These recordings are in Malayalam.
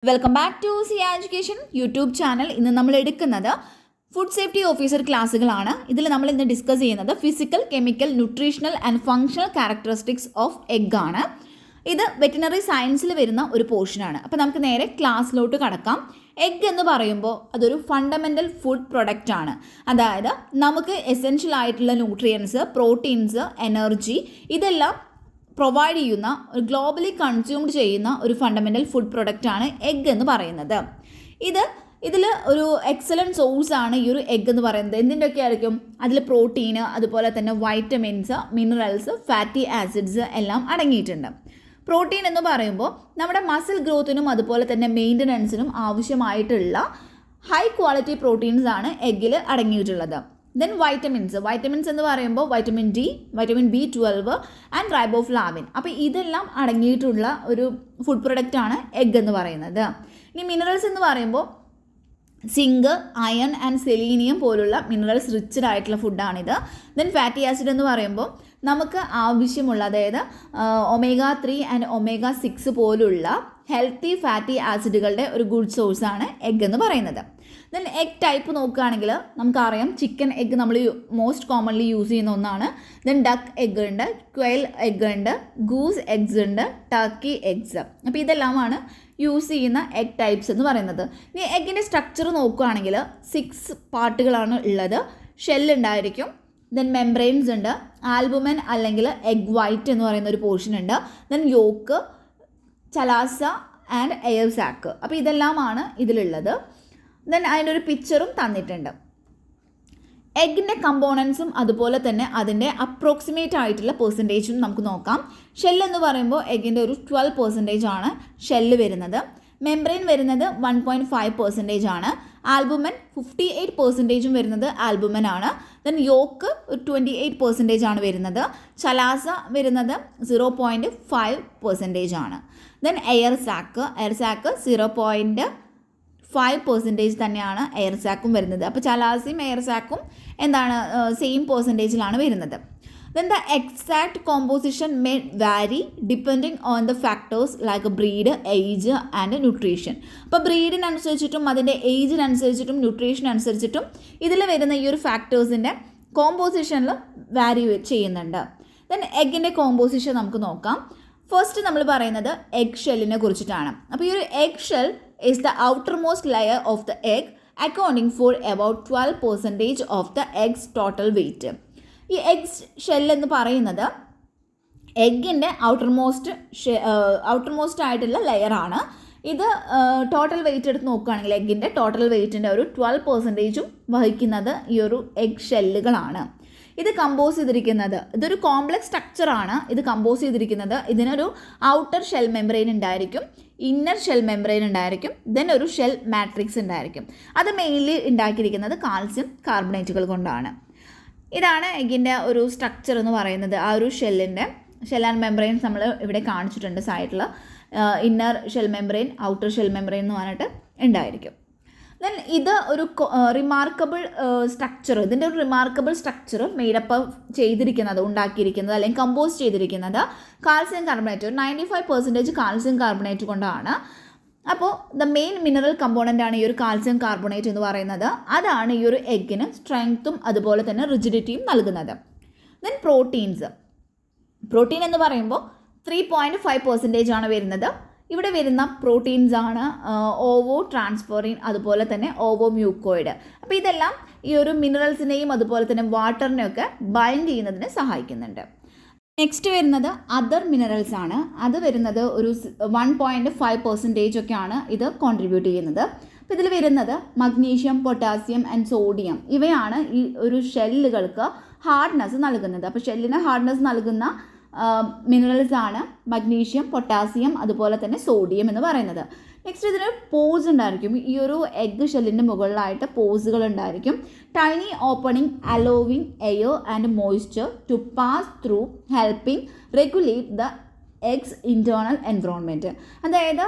Welcome back to Ziya education YouTube channel. ഇന്ന് നമ്മൾ എടുക്കുന്നത് ഫുഡ് സേഫ്റ്റി ഓഫീസർ ക്ലാസ്സുകളാണ്. ഇതിൽ നമ്മൾ ഇന്ന് ഡിസ്കസ് ചെയ്യുന്നത് physical, chemical, nutritional and functional characteristics of egg ആണ്. ഇത് വെറ്റിനറി സയൻസിൽ വരുന്ന ഒരു പോർഷനാണ്. അപ്പോൾ നമുക്ക് നേരെ ക്ലാസ്സിലോട്ട് കടക്കാം. എഗ് എന്ന് പറയുമ്പോൾ അതൊരു ഫണ്ടമെൻ്റൽ ഫുഡ് പ്രൊഡക്റ്റ് ആണ്. അതായത് നമുക്ക് എസെൻഷ്യൽ ആയിട്ടുള്ള ന്യൂട്രിയൻസ്, പ്രോട്ടീൻസ്, എനർജി ഇതെല്ലാം പ്രൊവൈഡ് ചെയ്യുന്ന, ഗ്ലോബലി കൺസ്യൂംഡ് ചെയ്യുന്ന ഒരു ഫണ്ടമെൻ്റൽ ഫുഡ് പ്രൊഡക്റ്റാണ് എഗ് എന്ന് പറയുന്നത്. ഇതിൽ ഒരു എക്സലൻറ്റ് സോഴ്സാണ് ഈ ഒരു എഗ് എന്ന് പറയുന്നത്. എന്തിൻ്റെയൊക്കെ ആയിരിക്കും? അതിൽ പ്രോട്ടീന്, അതുപോലെ തന്നെ വൈറ്റമിൻസ്, മിനറൽസ്, ഫാറ്റി ആസിഡ്സ് എല്ലാം അടങ്ങിയിട്ടുണ്ട്. പ്രോട്ടീൻ എന്ന് പറയുമ്പോൾ നമ്മുടെ മസിൽ ഗ്രോത്തിനും അതുപോലെ തന്നെ മെയിൻ്റനൻസിനും ആവശ്യമായിട്ടുള്ള ഹൈ ക്വാളിറ്റി പ്രോട്ടീൻസ് ആണ് എഗ്ഗിൽ അടങ്ങിയിട്ടുള്ളത്. ദെൻ വൈറ്റമിൻസ് എന്ന് പറയുമ്പോൾ vitamin D, vitamin B12 and riboflavin. അപ്പോൾ ഇതെല്ലാം അടങ്ങിയിട്ടുള്ള ഒരു ഫുഡ് പ്രൊഡക്റ്റാണ് എഗ് എന്ന് പറയുന്നത്. ഇനി മിനറൽസ് എന്ന് പറയുമ്പോൾ സിങ്ക്, അയൺ ആൻഡ് സെലീനിയം പോലുള്ള മിനറൽസ് റിച്ച്ഡ് ആയിട്ടുള്ള ഫുഡാണിത്. ദെൻ ഫാറ്റി ആസിഡ് എന്ന് പറയുമ്പോൾ നമുക്ക് ആവശ്യമുള്ള, അതായത് omega-3 ആൻഡ് omega-6 പോലുള്ള ഹെൽത്തി ഫാറ്റി ആസിഡുകളുടെ ഒരു ഗുഡ് സോഴ്സാണ് എഗ് എന്ന് പറയുന്നത്. ദെൻ എഗ് ടൈപ്പ് നോക്കുകയാണെങ്കിൽ നമുക്കറിയാം, ചിക്കൻ എഗ് നമ്മൾ മോസ്റ്റ് കോമൺലി യൂസ് ചെയ്യുന്ന ഒന്നാണ്. ദെൻ ഡക്ക് എഗ് ഉണ്ട്, ക്വെയിൽ എഗ് ഉണ്ട്, ഗൂസ് എഗ്സ് ഉണ്ട്, ടർക്കി എഗ്സ്. അപ്പോൾ ഇതെല്ലാമാണ് യൂസ് ചെയ്യുന്ന എഗ് ടൈപ്സ് എന്ന് പറയുന്നത്. ഇനി എഗ്ഗിൻ്റെ സ്ട്രക്ചർ നോക്കുകയാണെങ്കിൽ 6 പാർട്ടുകളാണ് ഉള്ളത്. ഷെല്ലുണ്ടായിരിക്കും, ദെൻ മെംബ്രെയിൻസ് ഉണ്ട്, ആൽബുമൻ അല്ലെങ്കിൽ എഗ് വൈറ്റ് എന്ന് പറയുന്ന ഒരു പോർഷൻ ഉണ്ട്, then yolk, chalaza and air sac. അപ്പോൾ ഇതെല്ലാമാണ് ഇതിലുള്ളത്. ദെൻ അതിൻ്റെ ഒരു പിക്ചറും തന്നിട്ടുണ്ട്. എഗ്ഗിൻ്റെ കമ്പോണൻസും അതുപോലെ തന്നെ അതിൻ്റെ അപ്രോക്സിമേറ്റ് ആയിട്ടുള്ള പെർസെൻറ്റേജും നമുക്ക് നോക്കാം. ഷെല്ലെന്ന് പറയുമ്പോൾ എഗ്ഗിൻ്റെ ഒരു 12% ആണ് ഷെല്ല് വരുന്നത്. മെംബ്രെയിൻ വരുന്നത് 1.5% ആണ്. ആൽബുമൻ 58% വരുന്നത് ആൽബുമൻ ആണ്. ദെൻ യോക്ക് ഒരു 28% ആണ് വരുന്നത്. ചലാസ വരുന്നത് 0.5% ആണ്. ദെൻ എയർ സാക്ക് 0.5% തന്നെയാണ് എയർ സാക്കും വരുന്നത്. അപ്പോൾ ചലാസയും എയർ സാക്കും എന്താണ്, സെയിം പെർസെൻറ്റേജിലാണ് വരുന്നത്. Then the exact composition may vary depending on the factors like breed, age and nutrition. അപ്പോൾ ബ്രീഡിനനുസരിച്ചിട്ടും അതിൻ്റെ ഏജിനനുസരിച്ചിട്ടും ന്യൂട്രീഷനനുസരിച്ചിട്ടും ഇതിൽ വരുന്ന ഈ ഒരു ഫാക്ടേഴ്സിൻ്റെ കോമ്പോസിഷനിൽ വാരി ചെയ്യുന്നുണ്ട്. ദെൻ എഗ്ഗിൻ്റെ കോമ്പോസിഷൻ നമുക്ക് നോക്കാം. ഫസ്റ്റ് നമ്മൾ പറയുന്നത് എഗ് ഷെല്ലിനെ കുറിച്ചിട്ടാണ്. അപ്പോൾ ഈ ഒരു egg shell is the outermost layer of the egg, accounting for about 12% of the egg's total weight. ഈ എഗ് ഷെൽ എന്ന് പറയുന്നത് എഗ്ഗിൻ്റെ ഔട്ടർമോസ്റ്റ് ആയിട്ടുള്ള ലെയറാണ്. ഇത് ടോട്ടൽ വെയിറ്റ് എടുത്ത് നോക്കുകയാണെങ്കിൽ എഗ്ഗിൻ്റെ ടോട്ടൽ വെയിറ്റിൻ്റെ ഒരു 12% വഹിക്കുന്നത് ഈ ഒരു എഗ് ഷെല്ലുകളാണ്. ഇത് കമ്പോസ് ചെയ്തിരിക്കുന്നത്, ഇതൊരു കോംപ്ലക്സ് സ്ട്രക്ചറാണ്. ഇത് കമ്പോസ് ചെയ്തിരിക്കുന്നത്, ഇതിനൊരു ഔട്ടർ ഷെൽ മെംബ്രെയിൻ ഉണ്ടായിരിക്കും, ഇന്നർ ഷെൽ മെംബ്രെയിൻ ഉണ്ടായിരിക്കും, ദെൻ ഒരു ഷെൽ മാട്രിക്സ് ഉണ്ടായിരിക്കും. അത് മെയിൻലി ഉണ്ടാക്കിയിരിക്കുന്നത് കാൽസ്യം കാർബണേറ്റുകൾ കൊണ്ടാണ്. ഇതാണ് എഗ്ഗിൻ്റെ ഒരു സ്ട്രക്ചർ എന്ന് പറയുന്നത്. ആ ഒരു ഷെല്ലിൻ്റെ ഷെൽ ആൻഡ് മെംബ്രെയിൻസ് നമ്മൾ ഇവിടെ കാണിച്ചിട്ടുണ്ട് സൈഡിൽ. Inner shell membrane, outer shell membrane എന്ന് പറഞ്ഞിട്ട് ഉണ്ടായിരിക്കും. ദെൻ ഇത് ഒരു റിമാർക്കബിൾ സ്ട്രക്ചർ, ഇതിൻ്റെ ഒരു റിമാർക്കബിൾ സ്ട്രക്ചർ മെയ്ഡപ്പ് ചെയ്തിരിക്കുന്നത്, ഉണ്ടാക്കിയിരിക്കുന്നത് അല്ലെങ്കിൽ കമ്പോസ് ചെയ്തിരിക്കുന്നത് കാൽസ്യം കാർബണേറ്റ്, 95% കാൽസ്യം കാർബണേറ്റ് കൊണ്ടാണ്. അപ്പോൾ ദ മെയിൻ മിനറൽ കമ്പോണൻ്റ് ആണ് ഈ ഒരു കാൽസ്യം കാർബണേറ്റ് എന്ന് പറയുന്നത്. അതാണ് ഈ ഒരു എഗ്ഗിന് സ്ട്രെങ്ത്തും അതുപോലെ തന്നെ റിജിഡിറ്റിയും നൽകുന്നത്. ദെൻ പ്രോട്ടീൻ എന്ന് പറയുമ്പോൾ 3.5% ആണ് വരുന്നത്. ഇവിടെ വരുന്ന പ്രോട്ടീൻസ് ആണ് ഓവോ ട്രാൻസ്ഫെറിൻ, അതുപോലെ തന്നെ ഓവോ മ്യൂക്കോയിഡ്. അപ്പോൾ ഇതെല്ലാം ഈ ഒരു മിനറൽസിനെയും അതുപോലെ തന്നെ വാട്ടറിനെയൊക്കെ ബൈൻഡ് ചെയ്യുന്നതിന് സഹായിക്കുന്നുണ്ട്. നെക്സ്റ്റ് വരുന്നത് അതർ മിനറൽസ് ആണ്. അത് വരുന്നത് ഒരു 1.5% ഒക്കെയാണ് ഇത് കോൺട്രിബ്യൂട്ട് ചെയ്യുന്നത്. അപ്പോൾ ഇതിൽ വരുന്നത് മഗ്നീഷ്യം, പൊട്ടാസ്യം ആൻഡ് സോഡിയം ഇവയാണ് ഈ ഒരു ഷെല്ലുകൾക്ക് ഹാർഡ്നെസ് നൽകുന്നത്. അപ്പോൾ ഷെല്ലിന് ഹാർഡ്നെസ് നൽകുന്ന മിനറൽസ് ആണ് മഗ്നീഷ്യം, പൊട്ടാസ്യം, അതുപോലെ തന്നെ സോഡിയം എന്ന് പറയുന്നത്. നെക്സ്റ്റ് ഇതിന് പോസ് ഉണ്ടായിരിക്കും. ഈ ഒരു എഗ് ഷെല്ലിൻ്റെ മുകളിലായിട്ട് പോസുകൾ ഉണ്ടായിരിക്കും. Tiny opening allowing air and moisture to pass through, helping regulate the egg's internal environment. അതായത്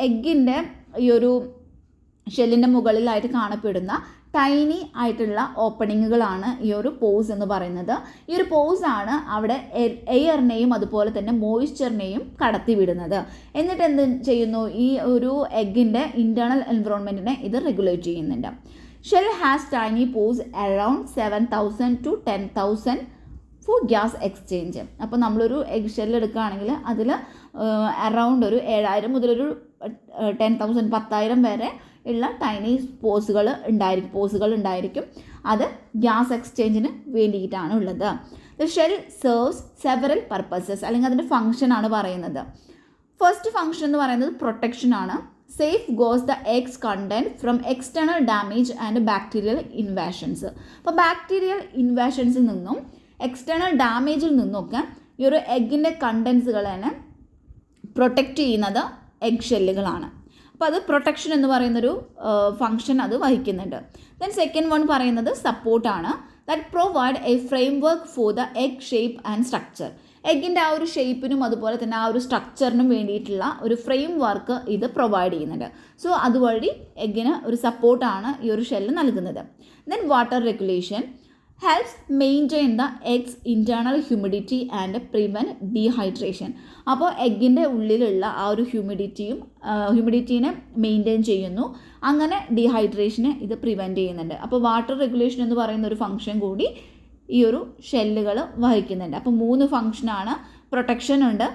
എഗ്ഗിൻ്റെ ഈ ഒരു ഷെല്ലിൻ്റെ മുകളിലായിട്ട് കാണപ്പെടുന്ന ടൈനി ആയിട്ടുള്ള ഓപ്പണിങ്ങുകളാണ് ഈ ഒരു പോസ് എന്ന് പറയുന്നത്. ഈ ഒരു പോസാണ് അവിടെ എയറിനെയും അതുപോലെ തന്നെ മോയ്സ്ചറിനെയും കടത്തി വിടുന്നത്. എന്നിട്ട് എന്ത് ചെയ്യുന്നു, ഈ ഒരു എഗ്ഗിൻ്റെ ഇൻറ്റേർണൽ എൻവറോൺമെൻറ്റിനെ ഇത് റെഗുലേറ്റ് ചെയ്യുന്നുണ്ട്. Shell has tiny pores around 7,000 to 10,000 for gas exchange. അപ്പോൾ നമ്മളൊരു എഗ് ഷെൽ എടുക്കുകയാണെങ്കിൽ അതിൽ അറൗണ്ട് ഒരു 7,000 മുതലൊരു 10,000 10,000 വരെ ഉള്ള ടൈനി പോസുകൾ ഉണ്ടായിരിക്കും. അത് ഗ്യാസ് എക്സ്ചേഞ്ചിന് വേണ്ടിയിട്ടാണ് ഉള്ളത്. The shell serves several purposes, അല്ലെങ്കിൽ അതിൻ്റെ ഫംഗ്ഷനാണ് പറയുന്നത്. ഫസ്റ്റ് ഫംഗ്ഷൻ എന്ന് പറയുന്നത് പ്രൊട്ടക്ഷൻ ആണ്. Safeguards the egg's content from external damage and bacterial invasions. അപ്പോൾ ബാക്ടീരിയൽ ഇൻവാഷൻസിൽ നിന്നും എക്സ്റ്റേണൽ ഡാമേജിൽ നിന്നൊക്കെ ഈ ഒരു എഗ്ഗിൻ്റെ കണ്ടൻസുകളെ പ്രൊട്ടക്റ്റ് ചെയ്യുന്നത് എഗ് ഷെല്ലുകളാണ്. അപ്പോൾ അത് പ്രൊട്ടക്ഷൻ എന്ന് പറയുന്നൊരു ഫംഗ്ഷൻ അത് വഹിക്കുന്നുണ്ട്. ദെൻ സെക്കൻഡ് വൺ പറയുന്നത് സപ്പോർട്ടാണ്. That provide a framework for the egg shape and structure. എഗ്ഗിൻ്റെ ആ ഒരു ഷേപ്പിനും അതുപോലെ തന്നെ ആ ഒരു സ്ട്രക്ചറിനും വേണ്ടിയിട്ടുള്ള ഒരു ഫ്രെയിം വർക്ക് ഇത് പ്രൊവൈഡ് ചെയ്യുന്നുണ്ട്. സോ അതുവഴി എഗ്ഗിന് ഒരു സപ്പോർട്ടാണ് ഈ ഒരു ഷെല്ല് നൽകുന്നത്. Then water regulation helps maintain the eggs internal humidity and prevent dehydration. അപ്പോൾ എഗ്ഗിൻ്റെ ഉള്ളിലുള്ള ആ ഒരു ഹ്യൂമിഡിറ്റീനെ മെയിൻറ്റെയിൻ ചെയ്യുന്നു, അങ്ങനെ ഡീഹൈഡ്രേഷനെ ഇത് പ്രിവെൻറ്റ് ചെയ്യുന്നുണ്ട്. അപ്പോൾ വാട്ടർ റെഗുലേഷൻ എന്ന് പറയുന്ന ഒരു ഫംഗ്ഷൻ കൂടി ഈ ഒരു ഷെല്ലുകൾ വഹിക്കുന്നുണ്ട്. അപ്പോൾ 3 ഫംഗ്ഷനാണ്. പ്രൊട്ടക്ഷൻ ഉണ്ട്,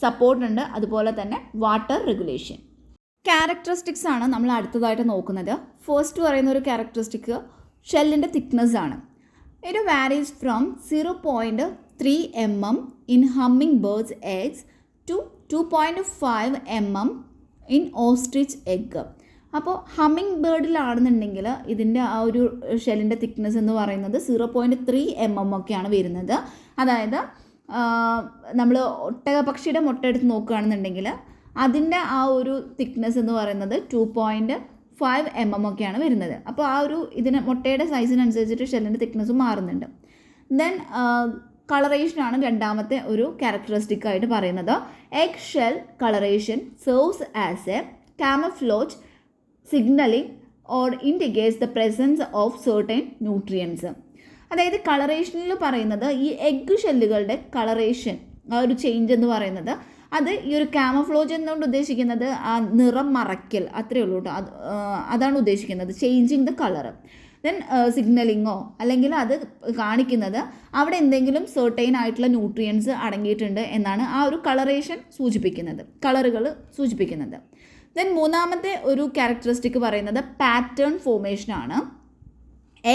സപ്പോർട്ട് ഉണ്ട്, അതുപോലെ തന്നെ വാട്ടർ റെഗുലേഷൻ. ക്യാരക്ടറിസ്റ്റിക്സ് ആണ് നമ്മൾ അടുത്തതായിട്ട് നോക്കുന്നത്. ഫസ്റ്റ് പറയുന്ന ഒരു ക്യാരക്ടറിസ്റ്റിക് ഷെല്ലിൻ്റെ തിക്നെസ് ആണ്. It varies from 0.3 mm in hummingbirds' eggs to 2.5 mm in ostrich egg. അപ്പോൾ ഹമ്മിങ് ബേർഡിലാണെന്നുണ്ടെങ്കിൽ ഇതിൻ്റെ ആ ഒരു ഷെല്ലിൻ്റെ തിക്നെസ് എന്ന് പറയുന്നത് 0.3 mm ഒക്കെയാണ് വരുന്നത്. അതായത് നമ്മൾ ഒട്ടകപക്ഷിയുടെ മുട്ട എടുത്ത് നോക്കുകയാണെന്നുണ്ടെങ്കിൽ അതിൻ്റെ ആ ഒരു തിക്നെസ് എന്ന് പറയുന്നത് 2.5 mm ഒക്കെയാണ് വരുന്നത്. അപ്പോൾ ആ ഒരു മുട്ടയുടെ സൈസിനനുസരിച്ചിട്ട് ഷെല്ലിൻ്റെ തിക്നെസ് മാറുന്നുണ്ട്. ദെൻ കളറേഷനാണ് രണ്ടാമത്തെ ഒരു ക്യാരക്ടറിസ്റ്റിക് ആയിട്ട് പറയുന്നത്. Egg shell colouration serves as a camouflage signalling or indicates the presence of certain nutrients. അതായത് കളറേഷനിൽ പറയുന്നത് ഈ എഗ് ഷെല്ലുകളുടെ കളറേഷൻ ആ ഒരു ചേഞ്ച് എന്ന് പറയുന്നത് അത് ഈ ഒരു കാമഫ്ലോജ് എന്നുകൊണ്ട് ഉദ്ദേശിക്കുന്നത് ആ നിറം മറയ്ക്കൽ, അത്രയേ ഉള്ളൂ കേട്ടോ. അതാണ് ഉദ്ദേശിക്കുന്നത്, ചേഞ്ചിങ് ദ കളർ. ദെൻ സിഗ്നലിങ്ങോ അല്ലെങ്കിൽ അത് കാണിക്കുന്നത് അവിടെ എന്തെങ്കിലും സെർട്ടൈൻ ആയിട്ടുള്ള ന്യൂട്രിയൻസ് അടങ്ങിയിട്ടുണ്ട് എന്നാണ് ആ ഒരു കളറേഷൻ സൂചിപ്പിക്കുന്നത്, കളറുകൾ സൂചിപ്പിക്കുന്നത്. ദെൻ മൂന്നാമത്തെ ഒരു ക്യാരക്ടറിസ്റ്റിക് പറയുന്നത് പാറ്റേൺ ഫോർമേഷനാണ്.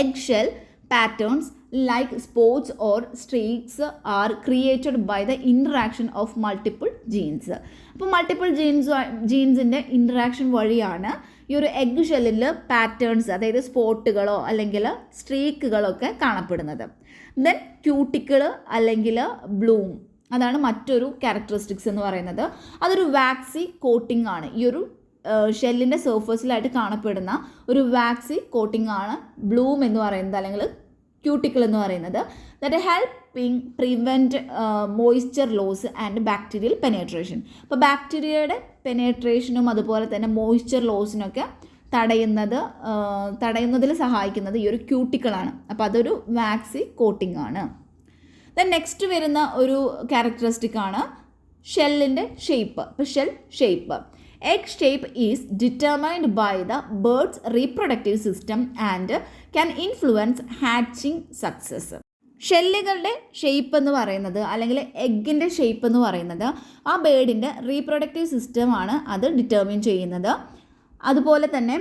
Egg shell patterns like spots or streaks are created by the interaction of multiple genes. അപ്പോൾ മൾട്ടിപ്പിൾ ജീൻസിൻ്റെ ഇൻട്രാക്ഷൻ വഴിയാണ് ഈ ഒരു എഗ് ഷെല്ലിൽ പാറ്റേൺസ്, അതായത് സ്പോട്ടുകളോ അല്ലെങ്കിൽ സ്ട്രീക്കുകളൊക്കെ കാണപ്പെടുന്നത്. ദെൻ ക്യൂട്ടിക്കിൾ അല്ലെങ്കിൽ ബ്ലൂം, അതാണ് മറ്റൊരു ക്യാരക്ടറിസ്റ്റിക്സ് എന്ന് പറയുന്നത്. അതൊരു വാക്സി കോട്ടിംഗ് ആണ്. ഈ ഒരു ഷെല്ലിൻ്റെ സർഫസിലായിട്ട് കാണപ്പെടുന്ന ഒരു വാക്സി കോട്ടിംഗ് ആണ് ബ്ലൂം എന്ന് പറയുന്നത് അല്ലെങ്കിൽ ക്യൂട്ടിക്കിൾ എന്ന് പറയുന്നത്. That helping prevent moisture loss and bacterial penetration. അപ്പോൾ ബാക്ടീരിയയുടെ പെനേട്രേഷനും അതുപോലെ തന്നെ മോയ്സ്ചർ ലോസിനൊക്കെ തടയുന്നതിൽ സഹായിക്കുന്നത് ഈ ഒരു ക്യൂട്ടിക്കിളാണ്. അപ്പോൾ അതൊരു വാക്സി കോട്ടിംഗ് ആണ്. ദെൻ നെക്സ്റ്റ് വരുന്ന ഒരു ക്യാരക്ടറിസ്റ്റിക് ആണ് ഷെല്ലിൻ്റെ ഷേപ്പ്. ഇപ്പോൾ shell shape, egg shape is determined by the bird's reproductive system and can influence hatching success. ഷെല്ലുകളുടെ ഷേപ്പ് എന്ന് പറയുന്നത് അല്ലെങ്കിൽ എഗ്ഗിൻ്റെ ഷേപ്പ് എന്ന് പറയുന്നത് ആ ബേർഡിൻ്റെ റീപ്രൊഡക്റ്റീവ് സിസ്റ്റമാണ് അത് ഡിറ്റർമിൻ ചെയ്യുന്നത്. അതുപോലെ തന്നെ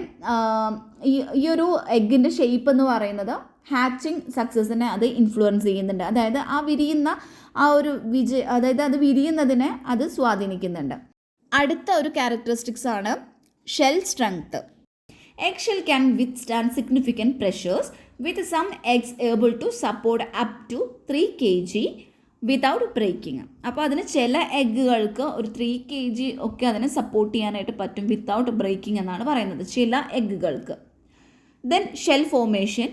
ഈ ഒരു എഗ്ഗിൻ്റെ ഷേപ്പ് എന്ന് പറയുന്നത് ഹാച്ചിങ് സക്സസിനെ അത് ഇൻഫ്ലുവൻസ് ചെയ്യുന്നുണ്ട്. അതായത് ആ വിരിയുന്ന ആ ഒരു അതായത് അത് വിരിയുന്നതിനെ അത് സ്വാധീനിക്കുന്നുണ്ട്. അടുത്ത ഒരു ക്യാരക്ടറിസ്റ്റിക്സ് ആണ് shell strength. Egg shell can withstand significant pressures with some eggs able to support up to 3 kg without breaking. അപ്പോൾ അതിന് ചില എഗ്ഗുകൾക്ക് ഒരു 3 kg ഒക്കെ അതിനെ സപ്പോർട്ട് ചെയ്യാനായിട്ട് പറ്റും വിത്തൗട്ട് ബ്രേക്കിംഗ് എന്നാണ് പറയുന്നത്, ചില എഗ്ഗുകൾക്ക്. ദെൻ ഷെൽ ഫോർമേഷൻ,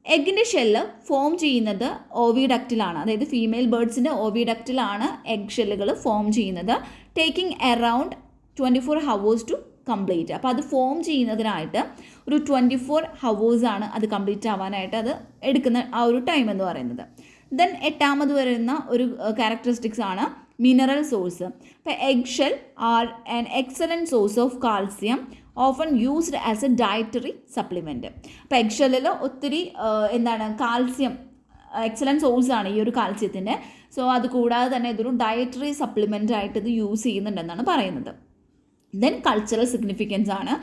എഗ്ഗിൻ്റെ ഷെല്ല് ഫോം ചെയ്യുന്നത് ഓവിഡക്റ്റിലാണ്, അതായത് ഫീമെയിൽ ബേർഡ്സിൻ്റെ ഓവിഡക്റ്റിലാണ് എഗ് ഷെല്ലുകൾ ഫോം ചെയ്യുന്നത്. Taking around 24 hours to complete. അപ്പോൾ അത് ഫോം ചെയ്യുന്നതിനായിട്ട് ഒരു 24 ഹവേഴ്സാണ് അത് കംപ്ലീറ്റ് ആവാനായിട്ട് അത് എടുക്കുന്ന ആ ഒരു ടൈം എന്ന് പറയുന്നത്. ദെൻ എട്ടാമത് വരുന്ന ഒരു ക്യാരക്ടറിസ്റ്റിക്സ് ആണ് മിനറൽ സോഴ്സ്. അപ്പോൾ egg shell are an excellent source of calcium often used as A dietary supplement. അപ്പോൾ എഗ് ഷെല്ലിൽ ഒത്തിരി കാൽസ്യം എക്സലൻറ്റ് സോഴ്സാണ് ഈ ഒരു കാൽസ്യത്തിൻ്റെ. സോ അത് കൂടാതെ തന്നെ ഇതൊരു ഡയറ്ററി സപ്ലിമെൻ്റ് ആയിട്ട് ഇത് യൂസ് ചെയ്യുന്നുണ്ടെന്നാണ് പറയുന്നത്. ദെൻ കൾച്ചറൽ സിഗ്നിഫിക്കൻസ് ആണ്.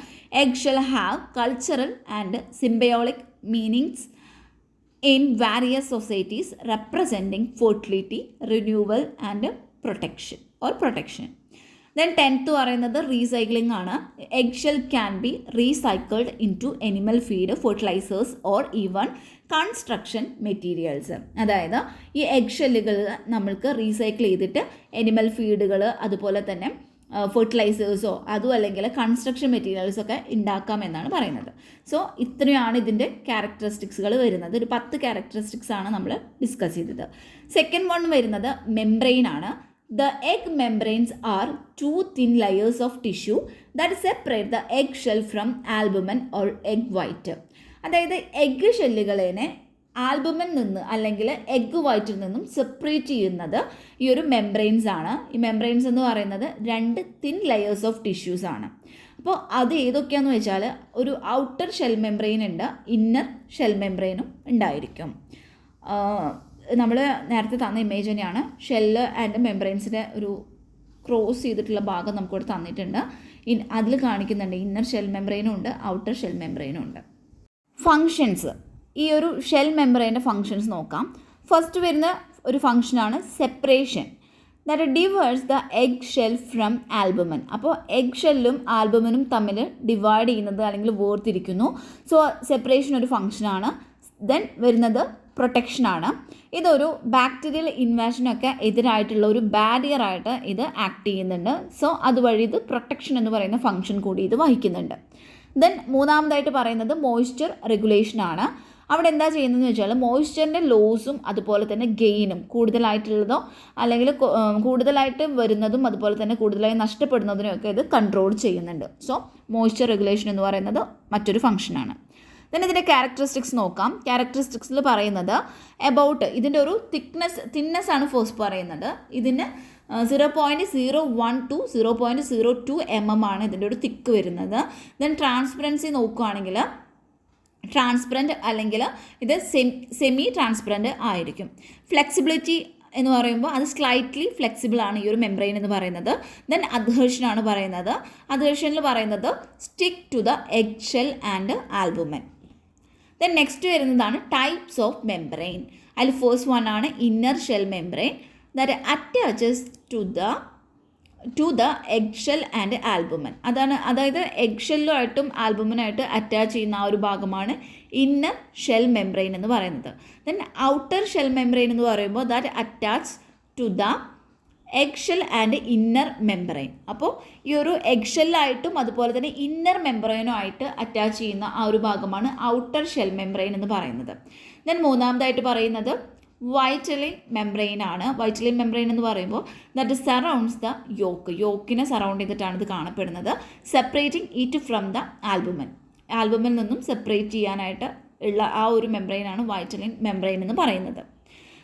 Egg shell have cultural and symbolic meanings in various societies representing fertility, renewal and protection. Then 10th പറയുന്നത് റീസൈക്ലിംഗ് ആണ്. Egg shell can be recycled into animal feed, fertilisers or even construction materials. അതായത് ഈ എഗ് ഷെല്ലുകൾ നമ്മൾക്ക് റീസൈക്കിൾ ചെയ്തിട്ട് എനിമൽ ഫീഡുകൾ അതുപോലെ തന്നെ ഫെർട്ടിലൈസേഴ്സോ അതും അല്ലെങ്കിൽ കൺസ്ട്രക്ഷൻ മെറ്റീരിയൽസൊക്കെ ഉണ്ടാക്കാമെന്നാണ് പറയുന്നത്. സോ ഇത്രയാണ് ഇതിൻ്റെ ക്യാരക്ടറിസ്റ്റിക്സുകൾ വരുന്നത്. ഒരു 10 ക്യാരക്ടറിസ്റ്റിക്സ് ആണ് നമ്മൾ ഡിസ്കസ് ചെയ്തത്. സെക്കൻഡ് വൺ വരുന്നത് മെംബ്രെയിൻ ആണ്. The egg membranes are 2 thin layers of tissue that separate the egg shell from albumen or egg white. അതായത് എഗ്ഗ് ഷെല്ലുകളെ ആൽബുമിൽ നിന്ന് അല്ലെങ്കിൽ എഗ്ഗ് വൈറ്റിൽ നിന്നും സെപ്പറേറ്റ് ചെയ്യുന്നത് ഈ ഒരു മെംബ്രെയിൻസ് ആണ്. ഈ മെംബ്രെയിൻസ് എന്ന് പറയുന്നത് 2 തിൻ ലെയേഴ്സ് ഓഫ് ടിഷ്യൂസ് ആണ്. അപ്പോൾ അത് ഏതൊക്കെയാണെന്ന് വെച്ചാൽ ഒരു ഔട്ടർ ഷെൽ മെംബ്രെയിൻ ഉണ്ട്, ഇന്നർ ഷെൽ മെംബ്രെയിനും ഉണ്ടായിരിക്കും. നമ്മൾ നേരത്തെ തന്ന ഇമേജ് തന്നെയാണ്. ഷെല്ല് ആൻഡ് മെംബ്രെയിൻസിൻ്റെ ഒരു ക്രോസ് ചെയ്തിട്ടുള്ള ഭാഗം നമുക്കിവിടെ തന്നിട്ടുണ്ട്. അതിൽ കാണിക്കുന്നുണ്ട് ഇന്നർ ഷെൽ മെംബ്രെയിനും ഉണ്ട്, ഔട്ടർ ഷെൽ മെംബ്രെയിനും ഉണ്ട്. ഫങ്ഷൻസ്, ഈ ഒരു ഷെൽ മെംബ്രെയിൻ്റെ ഫങ്ഷൻസ് നോക്കാം. ഫസ്റ്റ് വരുന്ന ഒരു ഫങ്ഷനാണ് separation. That divides the egg shell from albumen. അപ്പോൾ എഗ് ഷെല്ലും ആൽബുമനും തമ്മിൽ ഡിവൈഡ് ചെയ്യുന്നത് അല്ലെങ്കിൽ വേർതിരിക്കുന്നു. സോ സെപ്പറേഷൻ ഒരു ഫങ്ഷനാണ്. ദെൻ വരുന്നത് പ്രൊട്ടക്ഷനാണ്. ഇതൊരു ബാക്ടീരിയൽ ഇൻവാഷനൊക്കെ എതിരായിട്ടുള്ള ഒരു ബാരിയറായിട്ട് ഇത് ആക്ട് ചെയ്യുന്നുണ്ട്. സോ അതുവഴി ഇത് പ്രൊട്ടക്ഷൻ എന്ന് പറയുന്ന ഫങ്ഷൻ കൂടി ഇത് വഹിക്കുന്നുണ്ട്. ദെൻ മൂന്നാമതായിട്ട് പറയുന്നത് മോയ്സ്ചർ റെഗുലേഷനാണ്. അവിടെ എന്താ ചെയ്യുന്നതെന്ന് വെച്ചാൽ മോയ്സ്ചറിൻ്റെ ലോസും അതുപോലെ തന്നെ ഗെയിനും കൂടുതലായിട്ടുള്ളതോ അല്ലെങ്കിൽ കൂടുതലായിട്ട് വരുന്നതും അതുപോലെ തന്നെ കൂടുതലായി നഷ്ടപ്പെടുന്നതിനും ഒക്കെ ഇത് കൺട്രോൾ ചെയ്യുന്നുണ്ട്. സോ മോയ്സ്ചർ റെഗുലേഷൻ എന്ന് പറയുന്നത് മറ്റൊരു ഫങ്ഷനാണ്. ദെൻ ഇതിൻ്റെ ക്യാരക്ടറിസ്റ്റിക്സ് നോക്കാം. ക്യാരക്ടറിസ്റ്റിക്സിൽ പറയുന്നത് എബൌട്ട് ഇതിൻ്റെ ഒരു തിക്നെസ് ആണ് ഫസ്റ്റ് പറയുന്നത്. ഇതിന് 0.01 to 0.02 mm ആണ് ഇതിൻ്റെ ഒരു തിക്ക് വരുന്നത്. ദെൻ ട്രാൻസ്പെറൻസി നോക്കുകയാണെങ്കിൽ ട്രാൻസ്പെറൻറ്റ് അല്ലെങ്കിൽ ഇത് സെമി ട്രാൻസ്പെറൻറ്റ് ആയിരിക്കും. ഫ്ലെക്സിബിലിറ്റി എന്ന് പറയുമ്പോൾ അത് സ്ലൈറ്റ്ലി ഫ്ലെക്സിബിൾ ആണ് ഈ ഒരു മെംബ്രെയിൻ എന്ന് പറയുന്നത്. ദെൻ അഡ്ഹേഷനാണ് പറയുന്നത്. അഡ്ഹേഷനിൽ പറയുന്നത് stick to the egg shell and albumen. Then next വരുന്നതാണ് ടൈപ്സ് ഓഫ് മെംബ്രെയിൻ. അതിൽ ഫസ്റ്റ് വൺ ആണ് inner shell membrane that attaches to the egg shell and albumen. അതായത് എഗ് ഷെല്ലുമായിട്ടും ആൽബുമനായിട്ട് അറ്റാച്ച് ചെയ്യുന്ന ആ ഒരു ഭാഗമാണ് ഇന്നർ ഷെൽ മെംബ്രെയിൻ എന്ന് പറയുന്നത്. ദെൻ ഔട്ടർ ഷെൽ മെംബ്രെയിൻ എന്ന് പറയുമ്പോൾ that attach to the egg shell and inner membrane. അപ്പോൾ ഈ ഒരു എഗ് ഷെല്ലായിട്ടും അതുപോലെ തന്നെ ഇന്നർ മെംബ്രെയിനുമായിട്ട് അറ്റാച്ച് ചെയ്യുന്ന ആ ഒരു ഭാഗമാണ് ഔട്ടർ ഷെൽ മെംബ്രെയിൻ എന്ന് പറയുന്നത്. ദെൻ മൂന്നാമതായിട്ട് പറയുന്നത് വൈറ്റലിൻ മെംബ്രെയിൻ ആണ്. വൈറ്റലിൻ മെംബ്രെയിൻ എന്ന് പറയുമ്പോൾ ദാറ്റ് സറൗണ്ട്സ് ദ യോക്കിനെ സറൗണ്ട് ചെയ്തിട്ടാണ് ഇത് കാണപ്പെടുന്നത്. സെപ്പറേറ്റിംഗ് ഇറ്റ് ഫ്രം ദ ആൽബുമിൽ നിന്നും സെപ്പറേറ്റ് ചെയ്യാനായിട്ട് ഉള്ള ആ ഒരു മെംബ്രെയിനാണ് വൈറ്റലിൻ മെംബ്രെയിൻ എന്ന് പറയുന്നത്.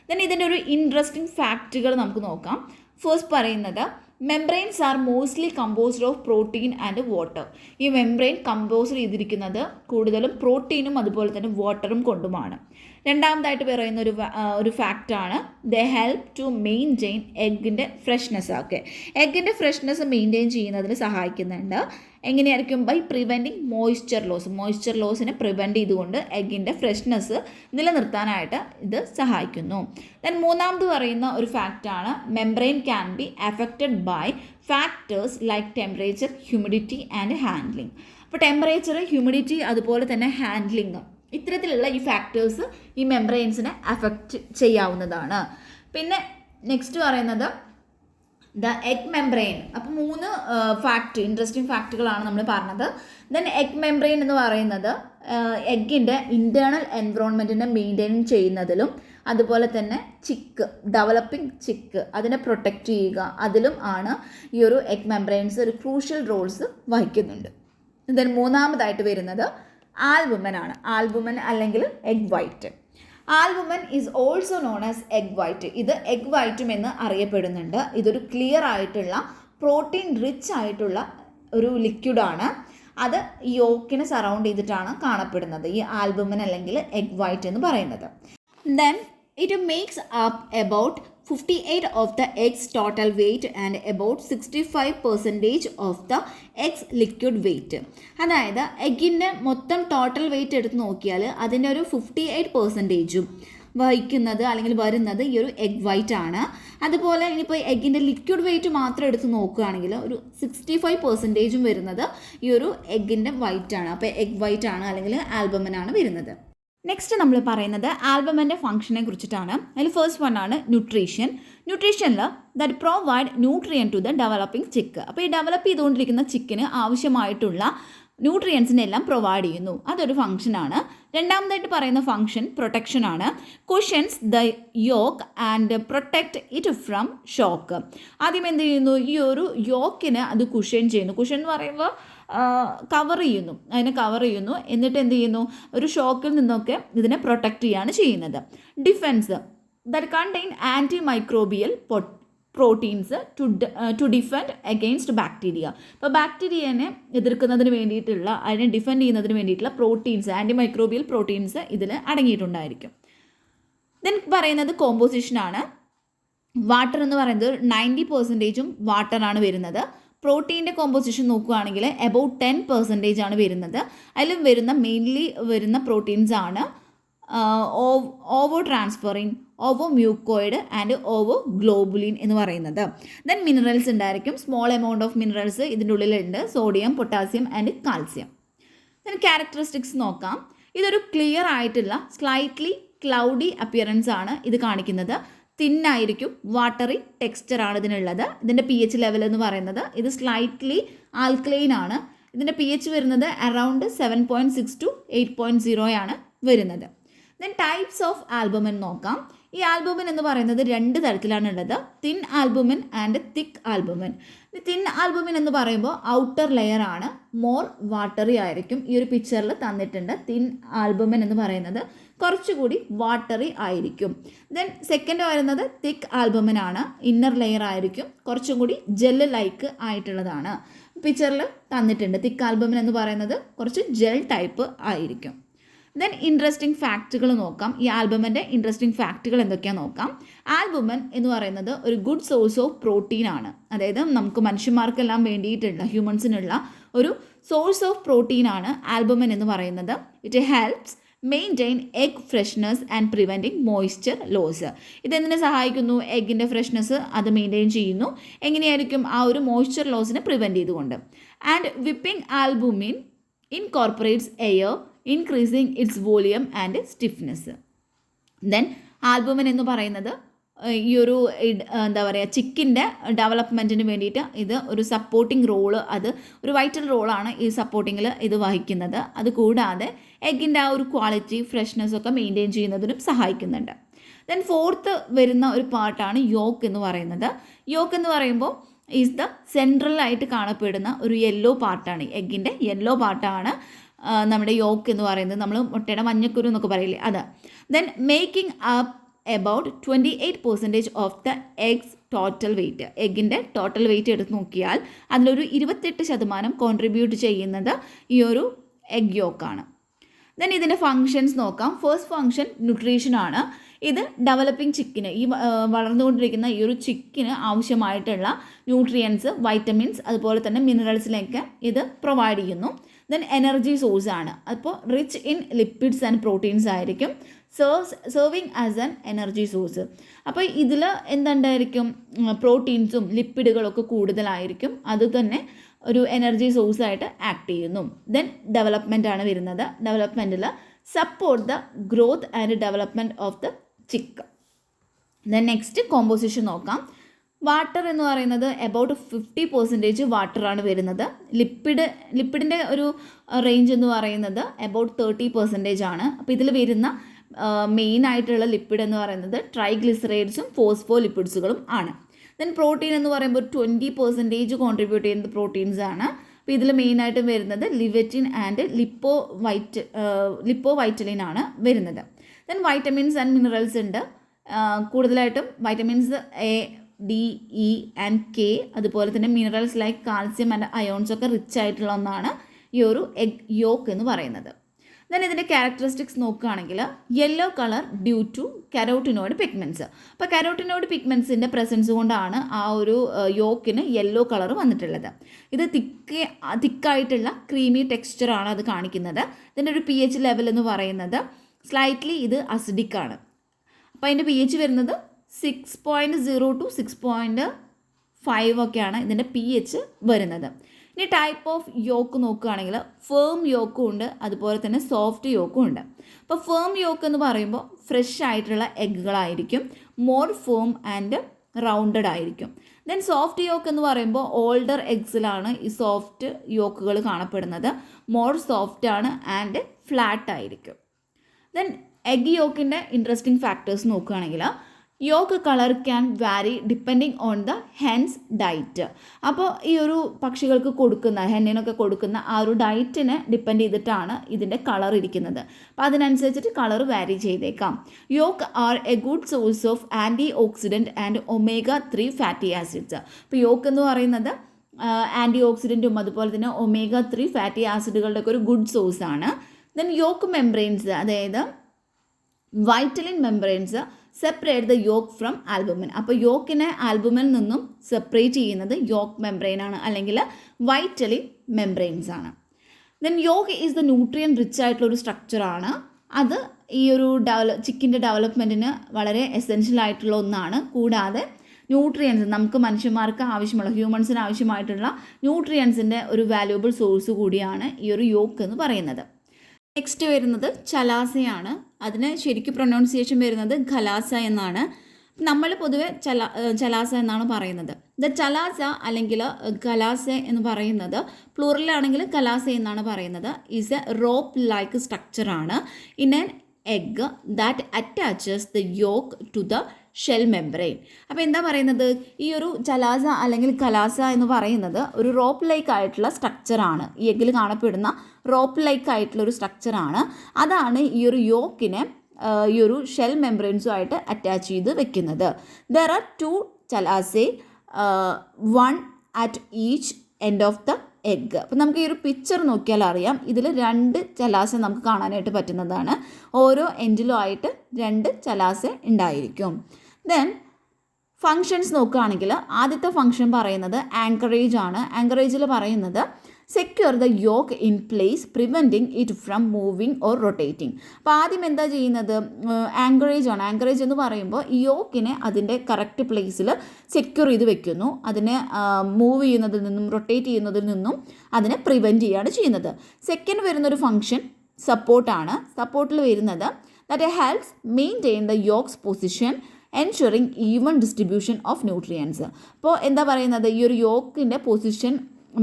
ദെൻ ഇതിൻ്റെ ഒരു ഇൻട്രസ്റ്റിംഗ് ഫാക്റ്റുകൾ നമുക്ക് നോക്കാം. ഫസ്റ്റ് പറയുന്നത് membranes R mostly composed of protein and water. ഈ മെംബ്രെയിൻ കമ്പോസ് ചെയ്തിരിക്കുന്നത് കൂടുതലും പ്രോട്ടീനും അതുപോലെ തന്നെ വാട്ടറും കൊണ്ടുമാണ്. രണ്ടാമതായിട്ട് പറയുന്ന ഒരു ഫാക്റ്റാണ് ദേ ഹെൽപ്പ് ടു മെയിൻറ്റെയിൻ എഗ്ഗിൻ്റെ ഫ്രഷ്നെസ്. ഓക്കെ, എഗ്ഗിൻ്റെ ഫ്രഷ്നെസ് മെയിൻറ്റെയിൻ ചെയ്യുന്നതിന് സഹായിക്കുന്നുണ്ട്. എങ്ങനെയായിരിക്കും? ബൈ പ്രിവെൻറ്റിങ് മോയ്സ്ചർ ലോസിനെ പ്രിവെൻറ്റ് ചെയ്തുകൊണ്ട് എഗ്ഗിൻ്റെ ഫ്രഷ്നെസ് നിലനിർത്താനായിട്ട് ഇത് സഹായിക്കുന്നു. ദെൻ മൂന്നാമത് പറയുന്ന ഒരു ഫാക്റ്റാണ് membrane can be affected by factors like temperature, humidity and handling. അപ്പോൾ ടെമ്പറേച്ചർ, ഹ്യൂമിഡിറ്റി അതുപോലെ തന്നെ ഹാൻഡ്ലിംഗ്, ഇത്തരത്തിലുള്ള ഈ ഫാക്ടേഴ്സ് ഈ മെംബ്രെയിൻസിനെ അഫക്റ്റ് ചെയ്യാവുന്നതാണ്. പിന്നെ നെക്സ്റ്റ് പറയുന്നത് ദ എഗ് മെംബ്രെയിൻ. അപ്പോൾ 3 ഇൻട്രസ്റ്റിംഗ് ഫാക്റ്റുകളാണ് നമ്മൾ പറഞ്ഞത്. ദെൻ എഗ് മെംബ്രെയിൻ എന്ന് പറയുന്നത് എഗ്ഗിൻ്റെ ഇൻറ്റേർണൽ എൻവറോൺമെൻറ്റിനെ മെയിൻറ്റെയിൻ ചെയ്യുന്നതിലും അതുപോലെ തന്നെ ചിക്ക്, ഡെവലപ്പിംഗ് ചിക്ക്, അതിനെ പ്രൊട്ടക്റ്റ് ചെയ്യുക, അതിലും ആണ് ഈ ഒരു എഗ് മെംബ്രെയിൻസ് ഒരു ക്രൂഷ്യൽ റോൾസ് വഹിക്കുന്നുണ്ട്. ദെൻ മൂന്നാമതായിട്ട് വരുന്നത് ആൽബുമൻ ആണ്. ആൽബുമൻ അല്ലെങ്കിൽ egg white. Albumen is also known as egg white. ഇത് എഗ് വൈറ്റും എന്ന് അറിയപ്പെടുന്നുണ്ട്. ഇതൊരു ക്ലിയർ ആയിട്ടുള്ള പ്രോട്ടീൻ റിച്ച് ആയിട്ടുള്ള ഒരു ലിക്വിഡാണ്. അത് യോക്കിനെ സറൗണ്ട് ചെയ്തിട്ടാണ് കാണപ്പെടുന്നത്, ഈ ആൽബുമൻ അല്ലെങ്കിൽ എഗ് വൈറ്റ് എന്ന് പറയുന്നത്. Then it makes up about 58 of the egg's total weight and about 65% of the egg's liquid weight. അതായത് എഗ്ഗിൻ്റെ മൊത്തം ടോട്ടൽ വെയിറ്റ് എടുത്ത് നോക്കിയാൽ അതിൻ്റെ ഒരു 58% വഹിക്കുന്നത് അല്ലെങ്കിൽ വരുന്നത് ഈ ഒരു എഗ് വൈറ്റ് ആണ്. അതുപോലെ ഇനിയിപ്പോൾ എഗ്ഗിൻ്റെ ലിക്വിഡ് വെയിറ്റ് മാത്രം എടുത്ത് നോക്കുകയാണെങ്കിൽ ഒരു 65% വരുന്നത് ഈ ഒരു എഗ്ഗിൻ്റെ വൈറ്റ് ആണ്. അപ്പോൾ എഗ് വൈറ്റ് ആണ് അല്ലെങ്കിൽ ആൽബുമിൻ ആണ് വരുന്നത്. നെക്സ്റ്റ് നമ്മൾ പറയുന്നത് ആൽബുമിൻ്റെ ഫംഗ്ഷനെ കുറിച്ചിട്ടാണ്. അതിൽ ഫസ്റ്റ് വൺ ആണ് ന്യൂട്രീഷൻ. ന്യൂട്രീഷനിൽ that provide nutrient to the developing chick. അപ്പോൾ ഈ ഡെവലപ്പ് ചെയ്തുകൊണ്ടിരിക്കുന്ന ചിക്കിന് ആവശ്യമായിട്ടുള്ള ന്യൂട്രിയൻസിനെല്ലാം പ്രൊവൈഡ് ചെയ്യുന്നു, അതൊരു ഫംഗ്ഷനാണ്. രണ്ടാമതായിട്ട് പറയുന്ന ഫംഗ്ഷൻ പ്രൊട്ടക്ഷൻ ആണ്. Cushions the yolk and protect it from shock. ആദ്യം എന്ത് ചെയ്യുന്നു, ഈ ഒരു യോക്കിന് അത് കുഷൻ ചെയ്യുന്നു. കുഷൻ എന്ന് പറയുമ്പോൾ കവർ ചെയ്യുന്നു, അതിനെ കവർ ചെയ്യുന്നു. എന്നിട്ട് എന്ത് ചെയ്യുന്നു, ഒരു ഷോക്കിൽ നിന്നൊക്കെ ഇതിനെ പ്രൊട്ടക്റ്റ് ചെയ്യാണ് ചെയ്യുന്നത്. Defence that contain antimicrobial proteins to defend against bacteria. ഇപ്പോൾ ബാക്ടീരിയനെ എതിർക്കുന്നതിന് വേണ്ടിയിട്ടുള്ള, അതിനെ ഡിഫെൻഡ് ചെയ്യുന്നതിന് വേണ്ടിയിട്ടുള്ള പ്രോട്ടീൻസ്, ആൻറ്റി മൈക്രോബിയൽ പ്രോട്ടീൻസ് ഇതിൽ അടങ്ങിയിട്ടുണ്ടായിരിക്കും. ദെൻ പറയുന്നത് കോമ്പോസിഷനാണ്. വാട്ടർ എന്ന് പറയുന്നത് 90% വാട്ടറാണ് വരുന്നത്. പ്രോട്ടീൻ്റെ കോമ്പോസിഷൻ നോക്കുകയാണെങ്കിൽ എബൌട്ട് 10% ആണ് വരുന്നത്. അതിലും വരുന്ന മെയിൻലി വരുന്ന പ്രോട്ടീൻസ് ആണ് ഓവോ ട്രാൻസ്ഫറിൻ, ഓവോ മ്യൂക്കോയിഡ് ആൻഡ് ഓവോ ഗ്ലോബുലിൻ എന്ന് പറയുന്നത്. ദെൻ മിനറൽസ് ഉണ്ടായിരിക്കും. സ്മോൾ എമൗണ്ട് ഓഫ് മിനറൽസ് ഇതിൻ്റെ ഉള്ളിലുണ്ട്, sodium, potassium and calcium. Then characteristics നോക്കാം. ഇതൊരു ക്ലിയർ ആയിട്ടുള്ള സ്ലൈറ്റ്ലി ക്ലൗഡി അപ്പിയറൻസ് ആണ് ഇത് കാണിക്കുന്നത്. തിന്നായിരിക്കും, വാട്ടറി ടെക്സ്ചറാണ് ഇതിനുള്ളത്. ഇതിൻ്റെ pH ലെവൽ എന്ന് പറയുന്നത് ഇത് സ്ലൈറ്റ്ലി ആൽക്കലൈൻ ആണ്. ഇതിൻ്റെ pH വരുന്നത് അറൗണ്ട് 7.6 to 8.0 ആണ് വരുന്നത്. ദെൻ ടൈപ്സ് ഓഫ് ആൽബുമിൻ നോക്കാം. ഈ ആൽബുമിൻ എന്ന് പറയുന്നത് 2 തരത്തിലാണ് ഉള്ളത്, thin albumin and thick albumin. Thin albumin എന്ന് പറയുമ്പോൾ ഔട്ടർ ലെയർ ആണ്, മോർ വാട്ടറി ആയിരിക്കും. ഈ ഒരു പിക്ചറിൽ തന്നിട്ടുണ്ട്. തിൻ ആൽബുമിൻ എന്ന് പറയുന്നത് കുറച്ചുകൂടി വാട്ടറി ആയിരിക്കും. ദെൻ സെക്കൻഡ് വരുന്നത് തിക്ക് ആൽബുമിൻ ആണ്, ഇന്നർ ലെയർ ആയിരിക്കും, കുറച്ചും കൂടി ജെൽ ലൈക്ക് ആയിട്ടുള്ളതാണ്. പിക്ചറിൽ തന്നിട്ടുണ്ട്. തിക്ക് ആൽബുമിൻ എന്ന് പറയുന്നത് കുറച്ച് ജെൽ ടൈപ്പ് ആയിരിക്കും. ദെൻ ഇൻട്രസ്റ്റിംഗ് ഫാക്റ്റുകൾ നോക്കാം. ഈ ആൽബുമിൻ്റെ ഇൻട്രസ്റ്റിംഗ് ഫാക്റ്റുകൾ എന്തൊക്കെയാണെന്ന് നോക്കാം. ആൽബുമിൻ എന്ന് പറയുന്നത് ഒരു ഗുഡ് സോഴ്സ് ഓഫ് പ്രോട്ടീൻ ആണ്. അതായത് നമുക്ക് മനുഷ്യന്മാർക്കെല്ലാം വേണ്ടിയിട്ടുള്ള, ഹ്യൂമൻസിനുള്ള ഒരു സോഴ്സ് ഓഫ് പ്രോട്ടീൻ ആണ് ആൽബുമിൻ എന്ന് പറയുന്നത്. It helps maintain egg freshness and preventing moisture loss. ഇതെന്തിനെ സഹായിക്കുന്നു, എഗ്ഗിൻ്റെ ഫ്രഷ്നെസ് അത് മെയിൻറ്റെയിൻ ചെയ്യുന്നു. എങ്ങനെയായിരിക്കും, ആ ഒരു മോയ്സ്ചർ ലോസിനെ പ്രിവെൻറ്റ് ചെയ്തുകൊണ്ട്. And whipping albumin incorporates air increasing its volume and stiffness. Then albumin എന്ന് പറയുന്നത് ഈ ഒരു എന്താ പറയുക, ചിക്കിൻ്റെ ഡെവലപ്മെൻറ്റിന് വേണ്ടിയിട്ട് ഇത് ഒരു സപ്പോർട്ടിംഗ് റോള്, അത് ഒരു വൈറ്റൽ റോളാണ് ഈ സപ്പോർട്ടിങ്ങിൽ ഇത് വഹിക്കുന്നത്. അതുകൂടാതെ എഗ്ഗിൻ്റെ ആ ഒരു ക്വാളിറ്റി, ഫ്രഷ്നെസ് ഒക്കെ മെയിൻറ്റെയിൻ ചെയ്യുന്നതിനും സഹായിക്കുന്നുണ്ട്. ദെൻ ഫോർത്ത് വരുന്ന ഒരു പാർട്ടാണ് യോക്ക് എന്ന് പറയുന്നത്. യോക്ക് എന്ന് പറയുമ്പോൾ ഈസ് ദ സെൻട്രലായിട്ട് കാണപ്പെടുന്ന ഒരു യെല്ലോ പാർട്ടാണ്, എഗ്ഗിൻ്റെ യെല്ലോ പാർട്ടാണ് നമ്മുടെ യോക്ക് എന്ന് പറയുന്നത്. നമ്മൾ മുട്ടയുടെ മഞ്ഞക്കുരു എന്നൊക്കെ പറയില്ലേ, അത്. Then making up about 28% of the egg's total weight. എഗ്ഗിൻ്റെ ടോട്ടൽ വെയിറ്റ് എടുത്ത് നോക്കിയാൽ അതിലൊരു 28% കോൺട്രിബ്യൂട്ട് ചെയ്യുന്നത് ഈ ഒരു എഗ് യോക്കാണ്. ദെൻ ഇതിൻ്റെ ഫങ്ഷൻസ് നോക്കാം. ഫസ്റ്റ് ഫങ്ഷൻ ന്യൂട്രീഷൻ ആണ്. ഇത് ഡെവലപ്പിംഗ് ചിക്കിന്, ഈ വളർന്നുകൊണ്ടിരിക്കുന്ന ഈ ഒരു ചിക്കിന് ആവശ്യമായിട്ടുള്ള ന്യൂട്രിയൻസ്, വൈറ്റമിൻസ്, അതുപോലെ തന്നെ മിനറൽസിലേക്ക് ഇത് പ്രൊവൈഡ് ചെയ്യുന്നു. ദെൻ എനർജി സോഴ്സ് ആണ്. അപ്പോൾ rich in lipids and proteins ആയിരിക്കും, serving as an energy source. അപ്പോൾ ഇതിൽ എന്തുണ്ടായിരിക്കും, പ്രോട്ടീൻസും ലിപ്പിഡുകളൊക്കെ കൂടുതലായിരിക്കും, അത് തന്നെ ഒരു എനർജി സോഴ്സായിട്ട് ആക്ട് ചെയ്യുന്നു. ദെൻ ഡെവലപ്മെൻ്റ് ആണ് വരുന്നത്. ഡെവലപ്മെൻറ്റിൽ support the growth and development of the chick. Then next composition നോക്കാം. വാട്ടർ എന്ന് പറയുന്നത് എബൌട്ട് 50% വാട്ടറാണ് വരുന്നത്. ലിപ്പിഡിൻ്റെ ഒരു റേഞ്ച് എന്ന് പറയുന്നത് എബൌട്ട് 30% ആണ്. അപ്പോൾ ഇതിൽ വരുന്ന മെയിൻ ആയിട്ടുള്ള ലിപ്പിഡ് എന്ന് പറയുന്നത് ട്രൈഗ്ലിസറൈഡ്സും ഫോസ്ഫോ ലിപ്പിഡ്സുകളും ആണ്. ദെൻ പ്രോട്ടീൻ എന്ന് പറയുമ്പോൾ 20% കോൺട്രിബ്യൂട്ട് ചെയ്യുന്നത് പ്രോട്ടീൻസ് ആണ്. അപ്പോൾ ഇതിൽ മെയിനായിട്ടും വരുന്നത് ലിവറ്റിൻ ആൻഡ് ലിപ്പോ വൈറ്റലിൻ ആണ് വരുന്നത്. ദെൻ വൈറ്റമിൻസ് ആൻഡ് മിനറൽസ് ഉണ്ട്. കൂടുതലായിട്ടും vitamins A, D, E and K, അതുപോലെ തന്നെ minerals like calcium and ions ഒക്കെ റിച്ച് ആയിട്ടുള്ള ഒന്നാണ് ഈ ഒരു എഗ് യോക്ക് എന്ന് പറയുന്നത്. ദെൻ ഇതിൻ്റെ ക്യാരക്ടറിസ്റ്റിക്സ് നോക്കുകയാണെങ്കിൽ yellow colour due to carotenoid pigments. അപ്പോൾ കരോട്ടിനോയിഡ് പിഗ്മെൻറ്റ്സിൻ്റെ പ്രസൻസ് കൊണ്ടാണ് ആ ഒരു യോക്കിന് യെല്ലോ കളർ വന്നിട്ടുള്ളത്. ഇത് തിക്കായിട്ടുള്ള ക്രീമി ടെക്സ്ചറാണ് അത് കാണിക്കുന്നത്. ഇതിൻ്റെ ഒരു pH ലെവൽ എന്ന് പറയുന്നത് സ്ലൈറ്റ്ലി ഇത് അസിഡിക് ആണ്. അപ്പോൾ അതിൻ്റെ pH വരുന്നത് 6.0 to 6.5 ഒക്കെയാണ് ഇതിൻ്റെ pH വരുന്നത്. ഇനി ടൈപ്പ് ഓഫ് യോക്ക് നോക്കുകയാണെങ്കിൽ ഫേം യോക്കും ഉണ്ട്, അതുപോലെ തന്നെ സോഫ്റ്റ് യോക്കും ഉണ്ട്. അപ്പോൾ ഫേം യോക്ക് എന്ന് പറയുമ്പോൾ ഫ്രഷ് ആയിട്ടുള്ള എഗ്ഗുകളായിരിക്കും, മോർ ഫേം ആൻഡ് റൗണ്ടഡ് ആയിരിക്കും. ദെൻ സോഫ്റ്റ് യോക്ക് എന്ന് പറയുമ്പോൾ ഓൾഡർ എഗ്സിലാണ് ഈ സോഫ്റ്റ് യോക്കുകൾ കാണപ്പെടുന്നത്, മോർ സോഫ്റ്റ് ആണ് ആൻഡ് ഫ്ലാറ്റ് ആയിരിക്കും. ദെൻ എഗ് യോക്കിൻ്റെ ഇൻട്രസ്റ്റിംഗ് ഫാക്ടേഴ്സ് നോക്കുകയാണെങ്കിൽ യോക്ക് കളർ ക്യാൻ വാരി depending on the hence diet. അപ്പോൾ ഈ ഒരു പക്ഷികൾക്ക് കൊടുക്കുന്ന, ഹെന്നിനൊക്കെ കൊടുക്കുന്ന ആ ഒരു ഡയറ്റിനെ ഡിപ്പെൻഡ് ചെയ്തിട്ടാണ് ഇതിൻ്റെ കളർ ഇരിക്കുന്നത്. അപ്പോൾ അതിനനുസരിച്ചിട്ട് കളർ വാരി ചെയ്തേക്കാം. Yolk are a good source of antioxidant and omega-3 fatty acids. അപ്പോൾ യോക്ക് എന്ന് പറയുന്നത് ആൻറ്റി ഓക്സിഡൻറ്റും അതുപോലെ തന്നെ omega-3 ഫാറ്റി ആസിഡുകളുടെ ഒക്കെ ഒരു ഗുഡ് സോഴ്സാണ്. ദെൻ യോക്ക് മെംബ്രെയിൻസ്, അതായത് vitelline membranes separate the yolk from albumin. അപ്പോൾ യോക്കിനെ ആൽബുമിൽ നിന്നും സെപ്പറേറ്റ് ചെയ്യുന്നത് യോക്ക് മെംബ്രെയിനാണ്, അല്ലെങ്കിൽ വൈറ്റലിൻ മെംബ്രെയിൻസ് ആണ്. Then yolk is the nutrient rich ആയിട്ടുള്ള ഒരു സ്ട്രക്ചറാണ്. അത് ഈ ഒരു ചിക്കിൻ്റെ ഡെവലപ്മെൻറ്റിന് വളരെ എസെൻഷ്യൽ ആയിട്ടുള്ള ഒന്നാണ്. കൂടാതെ ന്യൂട്രിയൻസ്, നമുക്ക് മനുഷ്യന്മാർക്ക് ആവശ്യമുള്ള, ഹ്യൂമൻസിന് ആവശ്യമായിട്ടുള്ള ന്യൂട്രിയൻസിൻ്റെ ഒരു വാല്യുബിൾ സോഴ്സ് കൂടിയാണ് ഈ ഒരു യോക്ക് എന്ന് പറയുന്നത്. നെക്സ്റ്റ് വരുന്നത് ചലാസയാണ്. അതിന് ശരിക്കും പ്രൊനൗൺസിയേഷൻ വരുന്നത് ഖലാസ എന്നാണ്. നമ്മൾ പൊതുവെ ചലാസ എന്നാണ് പറയുന്നത്. ദ ചലാസ അല്ലെങ്കിൽ ഖലാസ എന്ന് പറയുന്നത് പ്ലൂറലാണെങ്കിൽ ഖലാസ എന്നാണ് പറയുന്നത്. ഈസ് എ റോപ്പ് ലൈക്ക് സ്ട്രക്ചറാണ് in an egg that attaches the yolk to the shell membrane. അപ്പോൾ എന്താ പറയുന്നത്, ഈ ഒരു ചലാസ അല്ലെങ്കിൽ ഖലാസ എന്ന് പറയുന്നത് ഒരു റോപ്പ് ലൈക്ക് ആയിട്ടുള്ള സ്ട്രക്ചറാണ്. ഈ എഗ്ഗിൽ കാണപ്പെടുന്ന റോപ്പ് ലൈക്ക് ആയിട്ടുള്ള ഒരു സ്ട്രക്ചറാണ്. അതാണ് ഈ ഒരു യോക്കിനെ ഈ ഒരു ഷെൽ മെംബ്രെയിൻസുമായിട്ട് അറ്റാച്ച് ചെയ്ത് വെക്കുന്നത്. There are 2 ചലാസെ, 1 at each end of the egg. അപ്പോൾ നമുക്ക് ഈ ഒരു പിക്ചർ നോക്കിയാൽ അറിയാം, ഇതിൽ 2 ചലാസ നമുക്ക് കാണാനായിട്ട് പറ്റുന്നതാണ്. ഓരോ എൻഡിലും ആയിട്ട് 2 ചലാസ ഉണ്ടായിരിക്കും. ദെൻ ഫങ്ഷൻസ് നോക്കുകയാണെങ്കിൽ ആദ്യത്തെ ഫങ്ഷൻ പറയുന്നത് ആങ്കറേജ് ആണ്. ആങ്കറേജിൽ പറയുന്നത് secure the yolk in place preventing it from moving or rotating. അപ്പോൾ ആദ്യം എന്താ ചെയ്യുന്നത്, ആങ്കറേജ് ആണ്. ആങ്കറേജ് എന്ന് പറയുമ്പോൾ ഈ യോക്കിനെ അതിൻ്റെ കറക്റ്റ് പ്ലേസിൽ സെക്യൂർ ചെയ്ത് വെക്കുന്നു. അതിനെ മൂവ് ചെയ്യുന്നതിൽ നിന്നും റൊട്ടേറ്റ് ചെയ്യുന്നതിൽ നിന്നും അതിനെ പ്രിവെൻറ്റ് ചെയ്യുകയാണ് ചെയ്യുന്നത്. സെക്കൻഡ് വരുന്നൊരു ഫങ്ഷൻ സപ്പോർട്ടാണ്. സപ്പോർട്ടിൽ വരുന്നത് that helps maintain the yolks position ensuring even distribution of nutrients. അപ്പോൾ എന്താ പറയുന്നത്, ഈ ഒരു യോക്കിൻ്റെ പൊസിഷൻ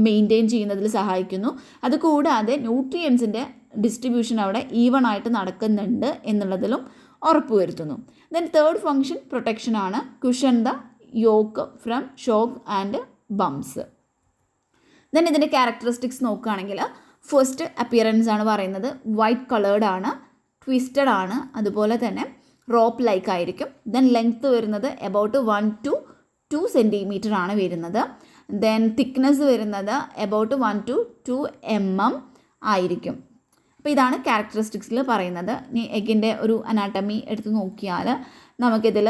മെയിൻറ്റെയിൻ ചെയ്യുന്നതിൽ സഹായിക്കുന്നു. അതുകൂടാതെ ന്യൂട്രിയൻസിൻ്റെ ഡിസ്ട്രിബ്യൂഷൻ അവിടെ ഈവൺ ആയിട്ട് നടക്കുന്നുണ്ട് എന്നുള്ളതിലും ഉറപ്പുവരുത്തുന്നു. ദെൻ തേർഡ് ഫങ്ഷൻ പ്രൊട്ടക്ഷൻ ആണ്. Cushion the yolk from shock and bumps. Then ഇതിൻ്റെ ക്യാരക്ടറിസ്റ്റിക്സ് നോക്കുകയാണെങ്കിൽ ഫസ്റ്റ് അപ്പിയറൻസ് ആണ് പറയുന്നത്. വൈറ്റ് കളേർഡ് ആണ്, ട്വിസ്റ്റഡ് ആണ്, അതുപോലെ തന്നെ റോപ്പ് ലൈക്ക് ആയിരിക്കും. ദെൻ ലെങ്ത്ത് വരുന്നത് എബൌട്ട് 1 to 2 സെൻറ്റിമീറ്റർ ആണ് വരുന്നത്. ദെൻ തിക്നെസ് വരുന്നത് എബൌട്ട് 1 to 2 mm ആയിരിക്കും. അപ്പോൾ ഇതാണ് ക്യാരക്ടറിസ്റ്റിക്സിൽ പറയുന്നത്. ഇനി എഗ്ഗിൻ്റെ ഒരു അനാട്ടമി എടുത്ത് നോക്കിയാൽ നമുക്കിതിൽ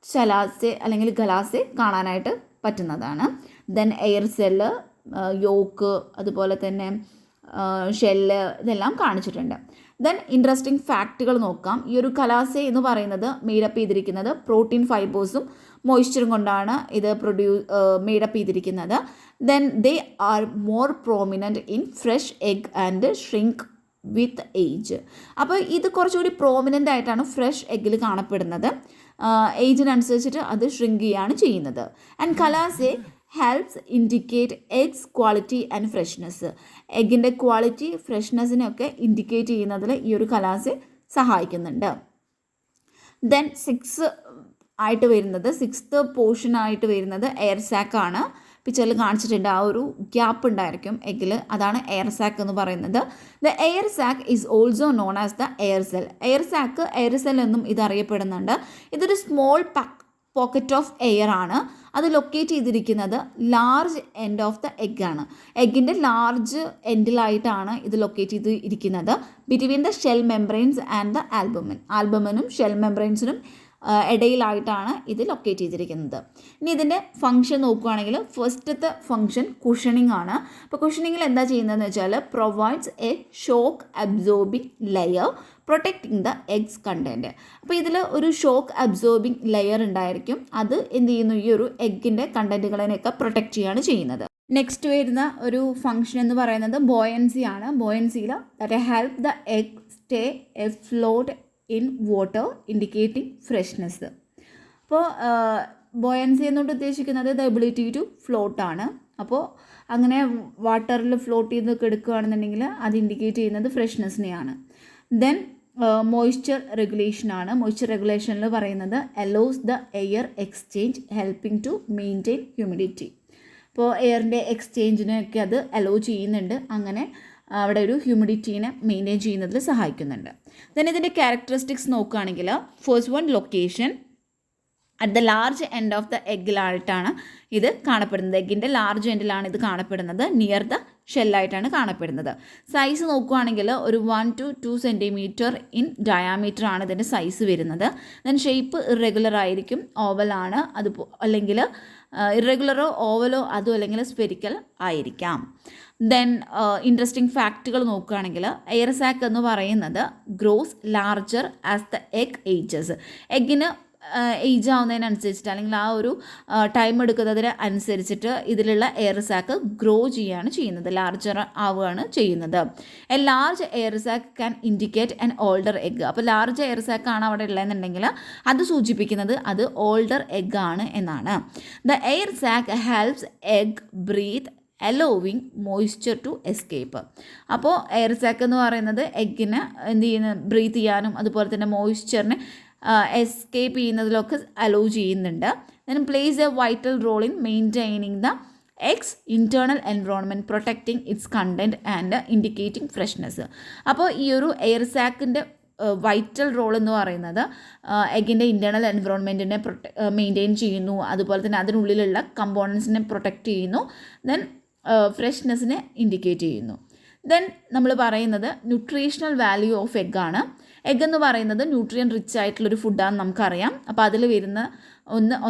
ചലാസെ അല്ലെങ്കിൽ ഖലാസെ കാണാനായിട്ട് പറ്റുന്നതാണ്. ദെൻ എയർ സെല്ല്, യോക്ക്, അതുപോലെ തന്നെ ഷെല്ല്, ഇതെല്ലാം കാണിച്ചിട്ടുണ്ട്. ദെൻ ഇൻട്രസ്റ്റിംഗ് ഫാക്റ്റുകൾ നോക്കാം. ഈ ഒരു ഖലാസെ എന്ന് പറയുന്നത് മെയ്ഡപ്പ് ചെയ്തിരിക്കുന്നത് പ്രോട്ടീൻ ഫൈബേഴ്സും മോയ്സ്ചറും കൊണ്ടാണ് ഇത് മെയ്ഡപ്പ് ചെയ്തിരിക്കുന്നത്. Then they are more prominent in fresh egg and shrink with age. അപ്പോൾ ഇത് കുറച്ചുകൂടി പ്രോമിനൻ്റ് ആയിട്ടാണ് ഫ്രഷ് എഗ്ഗിൽ കാണപ്പെടുന്നത്. ഏജിനനുസരിച്ചിട്ട് അത് ഷ്രിങ്ക് ചെയ്യുകയാണ് ചെയ്യുന്നത്. And chalazae helps indicate egg's quality and freshness. എഗ്ഗിൻ്റെ ക്വാളിറ്റി ഫ്രഷ്നെസ്സിനെയൊക്കെ ഇൻഡിക്കേറ്റ് ചെയ്യുന്നതിൽ ഈ ഒരു ഖലാസെ സഹായിക്കുന്നുണ്ട്. ദെൻ സിക്സ്ത് പോർഷൻ ആയിട്ട് വരുന്നത് എയർ സാക്കാണ്. പിക്ചറിൽ കാണിച്ചിട്ടുണ്ട് ആ ഒരു ഗ്യാപ്പ് ഉണ്ടായിരിക്കും എഗ്ഗിൽ, അതാണ് എയർ സാക്ക് എന്ന് പറയുന്നത്. The air sac is also known as the air cell. Air sac, air cell എന്നും ഇത് അറിയപ്പെടുന്നുണ്ട്. ഇതൊരു സ്മോൾ പോക്കറ്റ് ഓഫ് എയർ ആണ്. അത് ലൊക്കേറ്റ് ചെയ്തിരിക്കുന്നത് large end of the egg ആണ്. എഗ്ഗിൻ്റെ ലാർജ് എൻഡിലായിട്ടാണ് ഇത് ലൊക്കേറ്റ് ചെയ്ത് ഇരിക്കുന്നത്. Between the shell membranes and the albumin. ആൽബുമിനും ഷെൽ മെംബ്രെയിൻസിനും ഇടയിലായിട്ടാണ് ഇത് ലൊക്കേറ്റ് ചെയ്തിരിക്കുന്നത്. ഇനി ഇതിൻ്റെ ഫംഗ്ഷൻ നോക്കുകയാണെങ്കിൽ ഫസ്റ്റത്തെ ഫംഗ്ഷൻ കുഷനിങ് ആണ്. അപ്പോൾ കുഷനിങ്ങിൽ എന്താ ചെയ്യുന്നതെന്ന് വെച്ചാൽ provides A shock absorbing layer protecting the egg's content. അപ്പോൾ ഇതിൽ ഒരു ഷോക്ക് അബ്സോർബിങ് ലെയർ ഉണ്ടായിരിക്കും. അത് എന്ത് ചെയ്യുന്നു, ഈ ഒരു എഗ്ഗിൻ്റെ കണ്ടൻറ്റുകളെയൊക്കെ പ്രൊട്ടക്റ്റ് ചെയ്യുകയാണ് ചെയ്യുന്നത്. നെക്സ്റ്റ് വരുന്ന ഒരു ഫംഗ്ഷൻ എന്ന് പറയുന്നത് ബോയൻസി ആണ്. ബോയൻസിയിൽ that help the egg stay afloat in water indicating freshness. അപ്പോൾ ബോയൻസി എന്നുകൊണ്ട് ഉദ്ദേശിക്കുന്നത് ദ എബിലിറ്റി ടു ഫ്ലോട്ടാണ്. അപ്പോൾ അങ്ങനെ വാട്ടറിൽ ഫ്ലോട്ട് ചെയ്ത് കിടക്കുകയാണെന്നുണ്ടെങ്കിൽ അത് ഇൻഡിക്കേറ്റ് ചെയ്യുന്നത് ഫ്രഷ്നെസ്സിനെയാണ്. ദെൻ മോയ്സ്ചർ റെഗുലേഷനാണ്. മോയ്സ്ചർ റെഗുലേഷനിൽ പറയുന്നത് allows the air exchange helping to maintain humidity. അപ്പോൾ എയറിൻ്റെ എക്സ്ചേഞ്ചിനൊക്കെ അത് അലോ ചെയ്യുന്നുണ്ട്. അങ്ങനെ അവിടെ ഒരു ഹ്യൂമിഡിറ്റീനെ മെയിൻറ്റെയിൻ ചെയ്യുന്നതിൽ സഹായിക്കുന്നുണ്ട്. ദെൻ ഇതിൻ്റെ ക്യാരക്ടറിസ്റ്റിക്സ് നോക്കുകയാണെങ്കിൽ first one location at the large end of the എഗ്ഗിലായിട്ടാണ് ഇത് കാണപ്പെടുന്നത്. എഗ്ഗിൻ്റെ ലാർജ് എൻഡിലാണ് ഇത് കാണപ്പെടുന്നത്. നിയർ ദ ഷെല്ലായിട്ടാണ് കാണപ്പെടുന്നത്. സൈസ് നോക്കുകയാണെങ്കിൽ ഒരു 1 to 2 സെൻറ്റിമീറ്റർ ഇൻ ഡയാമീറ്റർ ആണ് ഇതിൻ്റെ സൈസ് വരുന്നത്. ദെൻ ഷേപ്പ് ഇറഗുലർ ആയിരിക്കും, ഓവലാണ്. അത് അല്ലെങ്കിൽ ഇറഗുലറോ ഓവലോ അതും അല്ലെങ്കിൽ സ്ഫെരിക്കൽ ആയിരിക്കാം. ദെൻ ഇൻട്രസ്റ്റിംഗ് ഫാക്റ്റുകൾ നോക്കുകയാണെങ്കിൽ എയർ സാക്ക് എന്ന് പറയുന്നത് grows larger as the egg ages. എഗ്ഗിന് ഏജ് ആവുന്നതിനനുസരിച്ചിട്ട് അല്ലെങ്കിൽ ആ ഒരു ടൈം എടുക്കുന്നതിന് അനുസരിച്ചിട്ട് ഇതിലുള്ള എയർ സാക്ക് ഗ്രോ ചെയ്യുകയാണ് ചെയ്യുന്നത്, ലാർജർ ആവുകയാണ് ചെയ്യുന്നത്. A large air sac can indicate an older egg. അപ്പോൾ ലാർജ് എയർ സാക്കാണ് അവിടെ ഉള്ളതെന്നുണ്ടെങ്കിൽ അത് സൂചിപ്പിക്കുന്നത് അത് ഓൾഡർ എഗ് ആണ് എന്നാണ്. The air sac helps egg breathe allowing moisture to escape. അപ്പോൾ എയർ സാക്ക് എന്ന് പറയുന്നത് എഗ്ഗിനെ എന്ത് ചെയ്യുന്ന ബ്രീത്ത് ചെയ്യാനും അതുപോലെ തന്നെ മോയ്സ്ചറിനെ എസ്കേപ്പ് ചെയ്യുന്നതിലൊക്കെ അലോ ചെയ്യുന്നുണ്ട്. Then plays a vital role in maintaining the egg's internal environment protecting its content and indicating freshness. അപ്പോൾ ഈ ഒരു എയർ സാക്കിൻ്റെ വൈറ്റൽ റോൾ എന്ന് പറയുന്നത് എഗ്ഗിൻ്റെ ഇൻറ്റേർണൽ എൻവറോൺമെൻറ്റിനെ മെയിൻറ്റെയിൻ ചെയ്യുന്നു, അതുപോലെ തന്നെ അതിനുള്ളിലുള്ള കമ്പോണൻസിനെ പ്രൊട്ടക്റ്റ് ചെയ്യുന്നു, ദെൻ ഫ്രഷ്നെസ്സിനെ ഇൻഡിക്കേറ്റ് ചെയ്യുന്നു. ദെൻ നമ്മൾ പറയുന്നത് ന്യൂട്രീഷണൽ വാല്യൂ ഓഫ് എഗ്ഗാണ്. എഗ്ഗ് എന്ന് പറയുന്നത് ന്യൂട്രിയൻ റിച്ച് ആയിട്ടുള്ളൊരു ഫുഡാണെന്ന് നമുക്കറിയാം. അപ്പോൾ അതിൽ വരുന്ന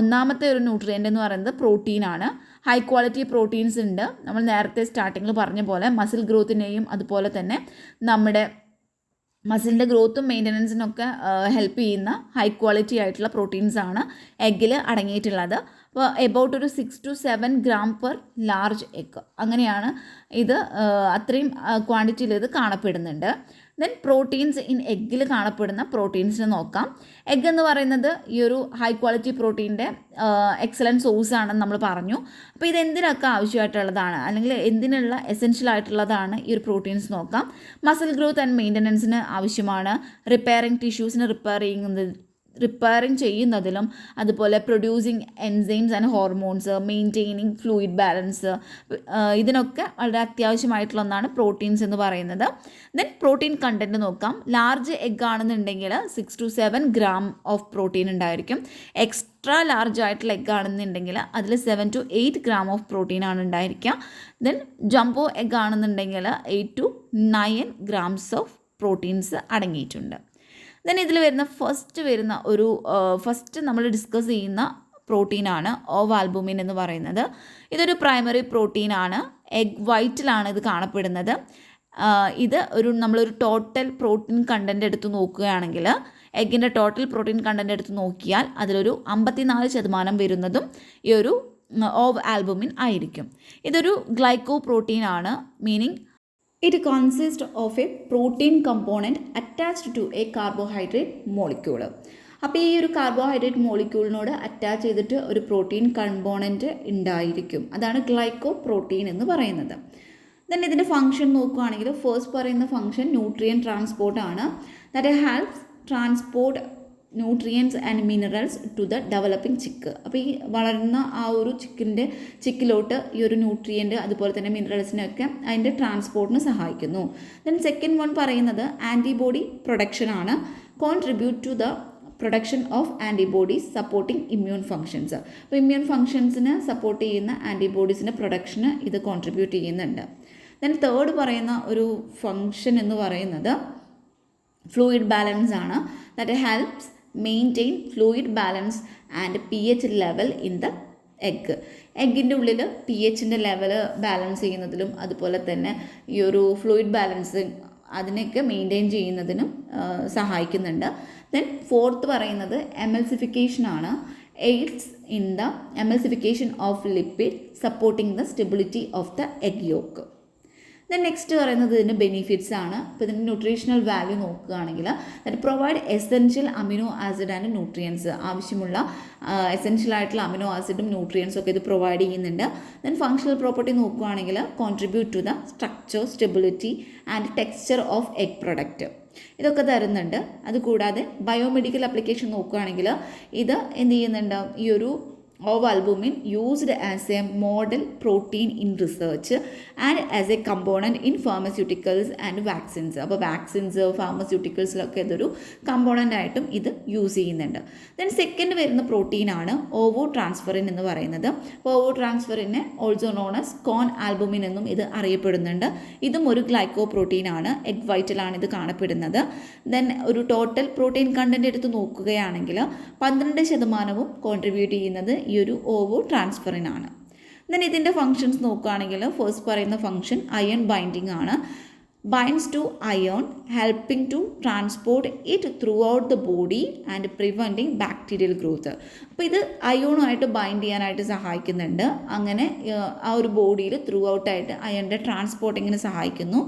ഒന്നാമത്തെ ഒരു ന്യൂട്രിയൻ്റ് എന്ന് പറയുന്നത് പ്രോട്ടീനാണ്. ഹൈ ക്വാളിറ്റി പ്രോട്ടീൻസ് ഉണ്ട്. നമ്മൾ നേരത്തെ സ്റ്റാർട്ടിങ്ങിൽ പറഞ്ഞ പോലെ മസിൽ ഗ്രോത്തിനെയും അതുപോലെ തന്നെ നമ്മുടെ മസിലിൻ്റെ ഗ്രോത്തും മെയിൻ്റനൻസിനൊക്കെ ഹെൽപ്പ് ചെയ്യുന്ന ഹൈ ക്വാളിറ്റി ആയിട്ടുള്ള പ്രോട്ടീൻസാണ് എഗ്ഗിൽ അടങ്ങിയിട്ടുള്ളത്. അപ്പോൾ എബൌട്ട് ഒരു 6 to 7 gram per large egg, അങ്ങനെയാണ് ഇത് അത്രയും ക്വാണ്ടിറ്റിയിൽ ഇത് കാണപ്പെടുന്നുണ്ട്. ദെൻ പ്രോട്ടീൻസ് ഇൻ എഗ്ഗിൽ കാണപ്പെടുന്ന പ്രോട്ടീൻസിനെ നോക്കാം. എഗ്ഗ് എന്ന് പറയുന്നത് ഈ ഒരു ഹൈ ക്വാളിറ്റി പ്രോട്ടീൻ്റെ എക്സലൻറ്റ് സോഴ്സ് ആണെന്ന് നമ്മൾ പറഞ്ഞു. അപ്പോൾ ഇത് എന്തിനൊക്കെ ആവശ്യമായിട്ടുള്ളതാണ് അല്ലെങ്കിൽ എന്തിനുള്ള എസെൻഷ്യൽ ആയിട്ടുള്ളതാണ് ഈ ഒരു പ്രോട്ടീൻസ് നോക്കാം. മസിൽ ഗ്രോത്ത് ആൻഡ് മെയിൻ്റനൻസിന് ആവശ്യമാണ്. റിപ്പയറിങ് ടിഷ്യൂസിനെ റിപ്പയറിങ് ചെയ്യുന്നതിലും അതുപോലെ producing enzymes and hormones, maintaining fluid balance, ഇതിനൊക്കെ വളരെ അത്യാവശ്യമായിട്ടുള്ള ഒന്നാണ് പ്രോട്ടീൻസ് എന്ന് പറയുന്നത്. ദെൻ പ്രോട്ടീൻ കണ്ടൻറ്റ് നോക്കാം. ലാർജ് എഗ് ആണെന്നുണ്ടെങ്കിൽ 6 to 7 gram ഓഫ് പ്രോട്ടീൻ ഉണ്ടായിരിക്കും. എക്സ്ട്രാ ലാർജ് ആയിട്ടുള്ള എഗ് ആണെന്നുണ്ടെങ്കിൽ അതിൽ 7 to 8 gram ഓഫ് പ്രോട്ടീനാണ് ഉണ്ടായിരിക്കുക. ദെൻ ജംബോ എഗ് ആണെന്നുണ്ടെങ്കിൽ 8 to 9 grams ഓഫ് പ്രോട്ടീൻസ് അടങ്ങിയിട്ടുണ്ട്. ദെൻ ഇതിൽ വരുന്ന ഫസ്റ്റ് നമ്മൾ ഡിസ്കസ് ചെയ്യുന്ന പ്രോട്ടീനാണ് ഓവ് ആൽബുമിൻ എന്ന് പറയുന്നത്. ഇതൊരു പ്രൈമറി പ്രോട്ടീനാണ്. എഗ് വൈറ്റിലാണ് ഇത് കാണപ്പെടുന്നത്. ഇത് നമ്മളൊരു ടോട്ടൽ പ്രോട്ടീൻ കണ്ടൻറ്റ് എടുത്ത് നോക്കുകയാണെങ്കിൽ എഗ്ഗിൻ്റെ ടോട്ടൽ പ്രോട്ടീൻ കണ്ടൻറ്റ് എടുത്ത് നോക്കിയാൽ അതിലൊരു 54% വരുന്നതും ഈ ഒരു ഓവ് ആൽബുമിൻ ആയിരിക്കും. ഇതൊരു ഗ്ലൈക്കോ പ്രോട്ടീനാണ്, meaning it consists of a protein component attached to a carbohydrate molecule. അപ്പോൾ ഈ ഒരു കാർബോഹൈഡ്രേറ്റ് മോളിക്യൂളിനോട് അറ്റാച്ച് ചെയ്തിട്ട് ഒരു പ്രോട്ടീൻ കമ്പോണൻറ്റ് ഉണ്ടായിരിക്കും. അതാണ് ഗ്ലൈക്കോ പ്രോട്ടീൻ എന്ന് പറയുന്നത്. ദെൻ ഇതിൻ്റെ ഫംഗ്ഷൻ നോക്കുകയാണെങ്കിൽ ഫസ്റ്റ് പറയുന്ന ഫംഗ്ഷൻ ന്യൂട്രിയൻ ട്രാൻസ്പോർട്ടാണ്. That helps transport nutrients and minerals to the developing chick. അപ്പോൾ ഈ വളരുന്ന ആ ഒരു ചിക്കിലോട്ട് ഈ ഒരു ന്യൂട്രിയൻറ്റ് അതുപോലെ തന്നെ മിനറൽസിനൊക്കെ അതിൻ്റെ ട്രാൻസ്പോർട്ടിന് സഹായിക്കുന്നു. ദെൻ സെക്കൻഡ് വൺ പറയുന്നത് ആൻറ്റിബോഡി പ്രൊഡക്ഷനാണ്. Contribute to the production of antibodies supporting immune functions. അപ്പോൾ ഇമ്മ്യൂൺ ഫങ്ഷൻസിന് സപ്പോർട്ട് ചെയ്യുന്ന ആൻറ്റിബോഡീസിൻ്റെ പ്രൊഡക്ഷന് ഇത് കോൺട്രിബ്യൂട്ട് ചെയ്യുന്നുണ്ട്. ദെൻ തേർഡ് പറയുന്ന ഒരു ഫങ്ഷൻ എന്ന് പറയുന്നത് ഫ്ലൂയിഡ് ബാലൻസ് ആണ്. That helps maintain fluid balance and pH level in the egg. എഗ്ഗിൻ്റെ ഉള്ളിൽ pHൻ്റെ ലെവൽ ബാലൻസ് ചെയ്യുന്നതിലും അതുപോലെ തന്നെ ഈ ഒരു ഫ്ലൂയിഡ് ബാലൻസ് അതിനൊക്കെ മെയിൻറ്റെയിൻ ചെയ്യുന്നതിനും സഹായിക്കുന്നുണ്ട്. ദെൻ ഫോർത്ത് പറയുന്നത് എമൽസിഫിക്കേഷൻ ആണ്. Aids in the emulsification of lipid supporting the stability of the egg yolk. Then next പറയുന്നത് ഇതിൻ്റെ ബെനിഫിറ്റ്സ് ആണ്. ഇപ്പോൾ ഇതിൻ്റെ ന്യൂട്രീഷണൽ വാല്യൂ നോക്കുകയാണെങ്കിൽ that provide essential amino acid and nutrients. ആവശ്യമുള്ള എസെൻഷ്യൽ ആയിട്ടുള്ള അമിനോ ആസിഡും ന്യൂട്രിയൻസും ഒക്കെ ഇത് പ്രൊവൈഡ് ചെയ്യുന്നുണ്ട്. ദെൻ ഫങ്ഷണൽ പ്രോപ്പർട്ടി നോക്കുകയാണെങ്കിൽ contribute to the structure, stability and texture of egg product ഇതൊക്കെ തരുന്നുണ്ട്. അതുകൂടാതെ ബയോമെഡിക്കൽ ആപ്ലിക്കേഷൻ നോക്കുകയാണെങ്കിൽ ഇത് എന്ത് ചെയ്യുന്നുണ്ട്, ഈ ഒരു of albumin used as a model protein in research and as a component in pharmaceuticals and vaccines. അപ്പോൾ വാക്സിൻസ് ഫാർമസ്യൂട്ടിക്കൽസിലൊക്കെ ഇതൊരു കമ്പോണൻ്റ് ആയിട്ടും ഇത് യൂസ് ചെയ്യുന്നുണ്ട്. ദെൻ സെക്കൻഡ് വരുന്ന പ്രോട്ടീനാണ് ഓവോ ട്രാൻസ്ഫറിൻ എന്ന് പറയുന്നത്. അപ്പോൾ ഓവോ ട്രാൻസ്ഫറിനെ ഓൾസോ നോൺ ആസ് കോൺ ആൽബുമിൻ എന്നും ഇത് അറിയപ്പെടുന്നുണ്ട്. ഇതും ഒരു ഗ്ലൈക്കോ പ്രോട്ടീനാണ്. എഗ് വൈറ്റിലാണ് ഇത് കാണപ്പെടുന്നത്. ദെൻ ഒരു ടോട്ടൽ പ്രോട്ടീൻ കണ്ടൻറ്റ് എടുത്ത് നോക്കുകയാണെങ്കിൽ 12% കോൺട്രിബ്യൂട്ട് ചെയ്യുന്നത് ഈ ഒരു ഓവോ ട്രാൻസ്ഫറിനാണ്. ദെൻ ഇതിൻ്റെ ഫങ്ഷൻസ് നോക്കുകയാണെങ്കിൽ ഫസ്റ്റ് പറയുന്ന ഫങ്ഷൻ അയൺ ബൈൻഡിങ് ആണ്. Binds to iron helping to transport it throughout the body and preventing bacterial growth. അപ്പോൾ ഇത് അയോണുമായിട്ട് ബൈൻഡ് ചെയ്യാനായിട്ട് സഹായിക്കുന്നുണ്ട്. അങ്ങനെ ആ ഒരു ബോഡിയിൽ ത്രൂ ഔട്ടായിട്ട് അയണിൻ്റെ ട്രാൻസ്പോർട്ടിങ്ങിന് സഹായിക്കുന്നു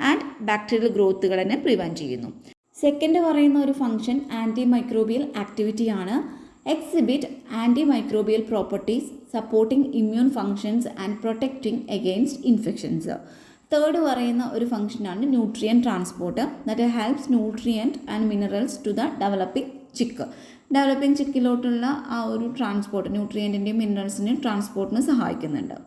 ആൻഡ് ബാക്ടീരിയൽ ഗ്രോത്തുകളെ പ്രിവെൻറ്റ് ചെയ്യുന്നു. സെക്കൻഡ് പറയുന്ന ഒരു ഫങ്ഷൻ ആൻറ്റി മൈക്രോബിയൽ ആക്ടിവിറ്റിയാണ്. Exhibit antimicrobial properties supporting immune functions and protecting against infections. Third പറയുന്ന ഒരു ഫംഗ്ഷനാണ് nutrient transport. That helps nutrient and minerals to the developing chick. Developing ചിക്കിലോട്ടുള്ള ആ ഒരു ട്രാൻസ്പോർട്ട് ന്യൂട്രിയൻറ്റിൻ്റെയും മിനറൽസിൻ്റെയും ട്രാൻസ്പോർട്ടിന് സഹായിക്കുന്നുണ്ട്.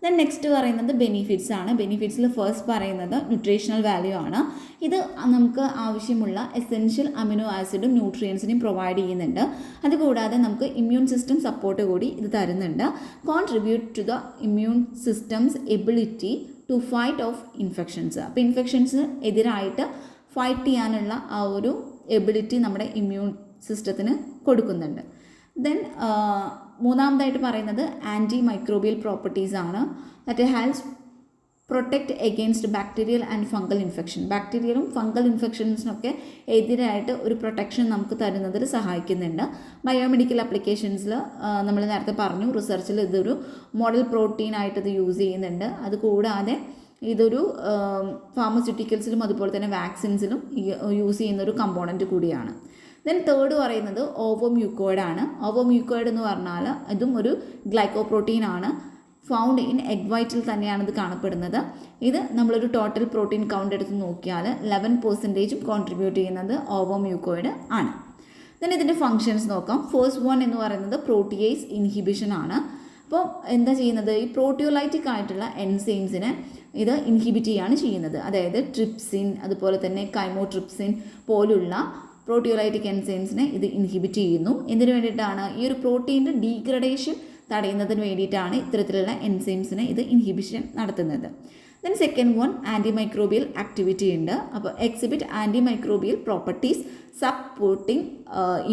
ദെൻ നെക്സ്റ്റ് പറയുന്നത് ബെനിഫിറ്റ്സ് ആണ്. ബെനിഫിറ്റ്സിൽ ഫസ്റ്റ് പറയുന്നത് ന്യൂട്രീഷണൽ വാല്യൂ ആണ്. ഇത് നമുക്ക് ആവശ്യമുള്ള എസെൻഷ്യൽ അമിനോ ആസിഡും ന്യൂട്രിയൻസിനെയും പ്രൊവൈഡ് ചെയ്യുന്നുണ്ട്. അതുകൂടാതെ നമുക്ക് ഇമ്മ്യൂൺ സിസ്റ്റം സപ്പോർട്ട് കൂടി ഇത് തരുന്നുണ്ട്. Contribute to the immune system's ability to fight off infections. അപ്പോൾ ഇൻഫെക്ഷൻസ് എതിരായിട്ട് ഫൈറ്റ് ചെയ്യാനുള്ള ആ ഒരു എബിലിറ്റി നമ്മുടെ ഇമ്മ്യൂൺ സിസ്റ്റത്തിന് കൊടുക്കുന്നുണ്ട്. ദെൻ മൂന്നാമതായിട്ട് പറയുന്നത് ആൻറ്റി മൈക്രോബിയൽ പ്രോപ്പർട്ടീസ് ആണ്. That helps protect against bacterial and fungal infection. ബാക്ടീരിയലും ഫംഗൽ ഇൻഫെക്ഷൻസിനൊക്കെ എതിരായിട്ട് ഒരു പ്രൊട്ടക്ഷൻ നമുക്ക് തരുന്നതിൽ സഹായിക്കുന്നുണ്ട്. ബയോമെഡിക്കൽ ആപ്ലിക്കേഷൻസിൽ നമ്മൾ നേരത്തെ പറഞ്ഞു, റിസർച്ചിൽ ഇതൊരു മോഡൽ പ്രോട്ടീനായിട്ട് ഇത് യൂസ് ചെയ്യുന്നുണ്ട്. അതുകൂടാതെ ഇതൊരു ഫാർമസ്യൂട്ടിക്കൽസിലും അതുപോലെ തന്നെ വാക്സിൻസിലും യൂസ് ചെയ്യുന്ന ഒരു കമ്പോണൻറ്റ് കൂടിയാണ്. ദെൻ തേർഡ് പറയുന്നത് ഓവോമ്യൂക്കോയിഡ് ആണ്. ഓവോമ്യൂക്കോയിഡ് എന്ന് പറഞ്ഞാൽ ഇതും ഒരു ഗ്ലൈക്കോ പ്രോട്ടീൻ ആണ്. ഫൗണ്ട് ഇൻ എഗ് വൈറ്റിൽ തന്നെയാണ് ഇത് കാണപ്പെടുന്നത്. ഇത് നമ്മളൊരു ടോട്ടൽ പ്രോട്ടീൻ കൗണ്ട് എടുത്ത് നോക്കിയാൽ 11% കോൺട്രിബ്യൂട്ട് ചെയ്യുന്നത് ഓവോമ്യൂക്കോയിഡ് ആണ്. ദെൻ ഇതിൻ്റെ ഫങ്ഷൻസ് നോക്കാം. ഫസ്റ്റ് വൺ എന്ന് പറയുന്നത് പ്രോട്ടിയേസ് ഇൻഹിബിഷൻ ആണ്. അപ്പോൾ എന്താ ചെയ്യുന്നത്, ഈ പ്രോട്ടിയോലൈറ്റിക് ആയിട്ടുള്ള എൻസൈംസിനെ ഇത് ഇൻഹിബിറ്റ് ചെയ്യാണ് ചെയ്യുന്നത്. അതായത് ട്രിപ്സിൻ അതുപോലെ തന്നെ കൈമോട്രിപ്സിൻ പോലുള്ള പ്രോട്ടിയോലൈറ്റിക് എൻസൈംസിനെ ഇത് ഇൻഹിബിറ്റ് ചെയ്യുന്നു. എന്തിനു വേണ്ടിയിട്ടാണ്? ഈ ഒരു പ്രോട്ടീൻ്റെ ഡീഗ്രഡേഷൻ തടയുന്നതിന് വേണ്ടിയിട്ടാണ് ഇത്തരത്തിലുള്ള എൻസൈംസിനെ ഇത് ഇൻഹിബിഷൻ നടത്തുന്നത്. Then second one antimicrobial activity ഉണ്ട്. അപ്പോൾ exhibit antimicrobial properties supporting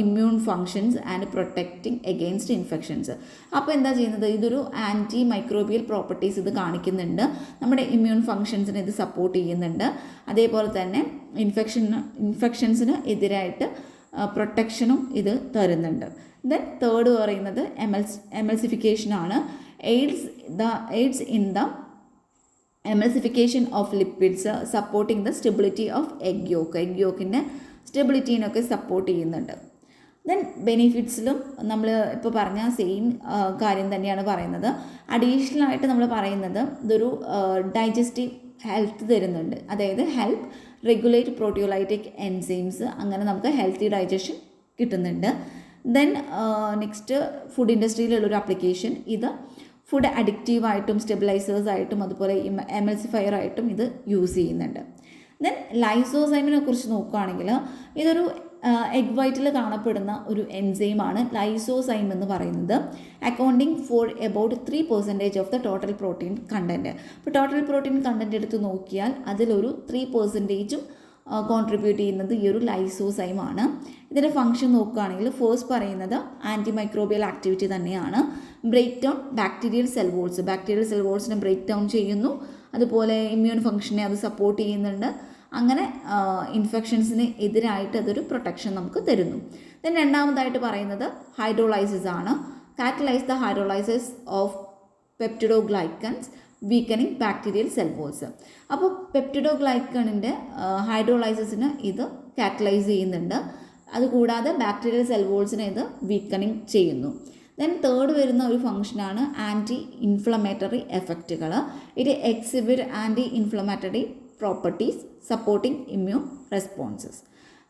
immune functions and protecting against infections. അപ്പോൾ എന്താ ചെയ്യുന്നത്, ഇതൊരു ആൻറ്റി മൈക്രോബിയൽ പ്രോപ്പർട്ടീസ് ഇത് കാണിക്കുന്നുണ്ട്. നമ്മുടെ ഇമ്മ്യൂൺ ഫങ്ഷൻസിനെ ഇത് സപ്പോർട്ട് ചെയ്യുന്നുണ്ട്. അതേപോലെ തന്നെ ഇൻഫെക്ഷൻസിന് എതിരായിട്ട് പ്രൊട്ടക്ഷനും ഇത് തരുന്നുണ്ട്. ദെൻ തേർഡ് പറയുന്നത് എമൽസിഫിക്കേഷനാണ്. Aids in the emulsification of lipids supporting the stability of egg yolk. Egg യോക്കിൻ്റെ സ്റ്റെബിലിറ്റീനൊക്കെ സപ്പോർട്ട് ചെയ്യുന്നുണ്ട്. ദെൻ ബെനിഫിറ്റ്സിലും നമ്മൾ ഇപ്പോൾ പറഞ്ഞ സെയിം കാര്യം തന്നെയാണ് പറയുന്നത്. അഡീഷണൽ ആയിട്ട് നമ്മൾ പറയുന്നത് ഇതൊരു ഡൈജസ്റ്റീവ് ഹെൽത്ത് തരുന്നുണ്ട്. അതായത് ഹെൽപ്പ് റെഗുലേറ്റ് പ്രോട്ടിയോലൈറ്റിക് എൻസൈംസ്, അങ്ങനെ നമുക്ക് ഹെൽത്തി ഡൈജഷൻ കിട്ടുന്നുണ്ട്. ദെൻ നെക്സ്റ്റ് ഫുഡ് ഇൻഡസ്ട്രിയിലുള്ളൊരു ആപ്ലിക്കേഷൻ, ഇത് ഫുഡ് അഡിക്റ്റീവായിട്ടും സ്റ്റെബിലൈസേഴ്സായിട്ടും അതുപോലെ എമൽസിഫയറായിട്ടും ഇത് യൂസ് ചെയ്യുന്നുണ്ട്. ദെൻ ലൈസോസൈമിനെ കുറിച്ച് നോക്കുകയാണെങ്കിൽ ഇതൊരു എഗ് വൈറ്റിൽ കാണപ്പെടുന്ന ഒരു എൻസൈമാണ് ലൈസോസൈം എന്ന് പറയുന്നത്. Accounting for about 3% of the total protein content. അപ്പോൾ ടോട്ടൽ പ്രോട്ടീൻ കണ്ടൻറ്റ് എടുത്ത് നോക്കിയാൽ അതിലൊരു 3% കോൺട്രിബ്യൂട്ട് ചെയ്യുന്നത് ഈ ഒരു ലൈസോസൈമാണ്. ഇതിൻ്റെ ഫംഗ്ഷൻ നോക്കുകയാണെങ്കിൽ ഫസ്റ്റ് പറയുന്നത് ആൻറ്റി മൈക്രോബിയൽ ആക്ടിവിറ്റി തന്നെയാണ്. Break down bacterial cell walls, bacterial cell വോൾസിനെ ബ്രേക്ക് ഡൗൺ ചെയ്യുന്നു. അതുപോലെ ഇമ്മ്യൂൺ ഫംഗ്ഷനെ അത് സപ്പോർട്ട് ചെയ്യുന്നുണ്ട്. അങ്ങനെ ഇൻഫെക്ഷൻസിന് എതിരായിട്ട് അതൊരു പ്രൊട്ടക്ഷൻ നമുക്ക് തരുന്നു. ദെൻ രണ്ടാമതായിട്ട് പറയുന്നത് ഹൈഡ്രോളൈസിസ് ആണ്. Catalyse the hydrolysis of peptidoglycans weakening bacterial cell walls. അപ്പോൾ പെപ്റ്റിഡോഗ്ലൈക്കണിൻ്റെ ഹൈഡ്രോളൈസിസിന് ഇത് കാറ്റലൈസ് ചെയ്യുന്നുണ്ട്. അതുകൂടാതെ ബാക്ടീരിയൽ സെൽ വോൾസിനെ ഇത് വീക്കനിങ് ചെയ്യുന്നു. ദെൻ തേർഡ് വരുന്ന ഒരു ഫംഗ്ഷനാണ് ആൻറ്റി ഇൻഫ്ലമേറ്ററി എഫക്റ്റുകൾ. ഇത് exhibit anti-inflammatory properties supporting immune responses.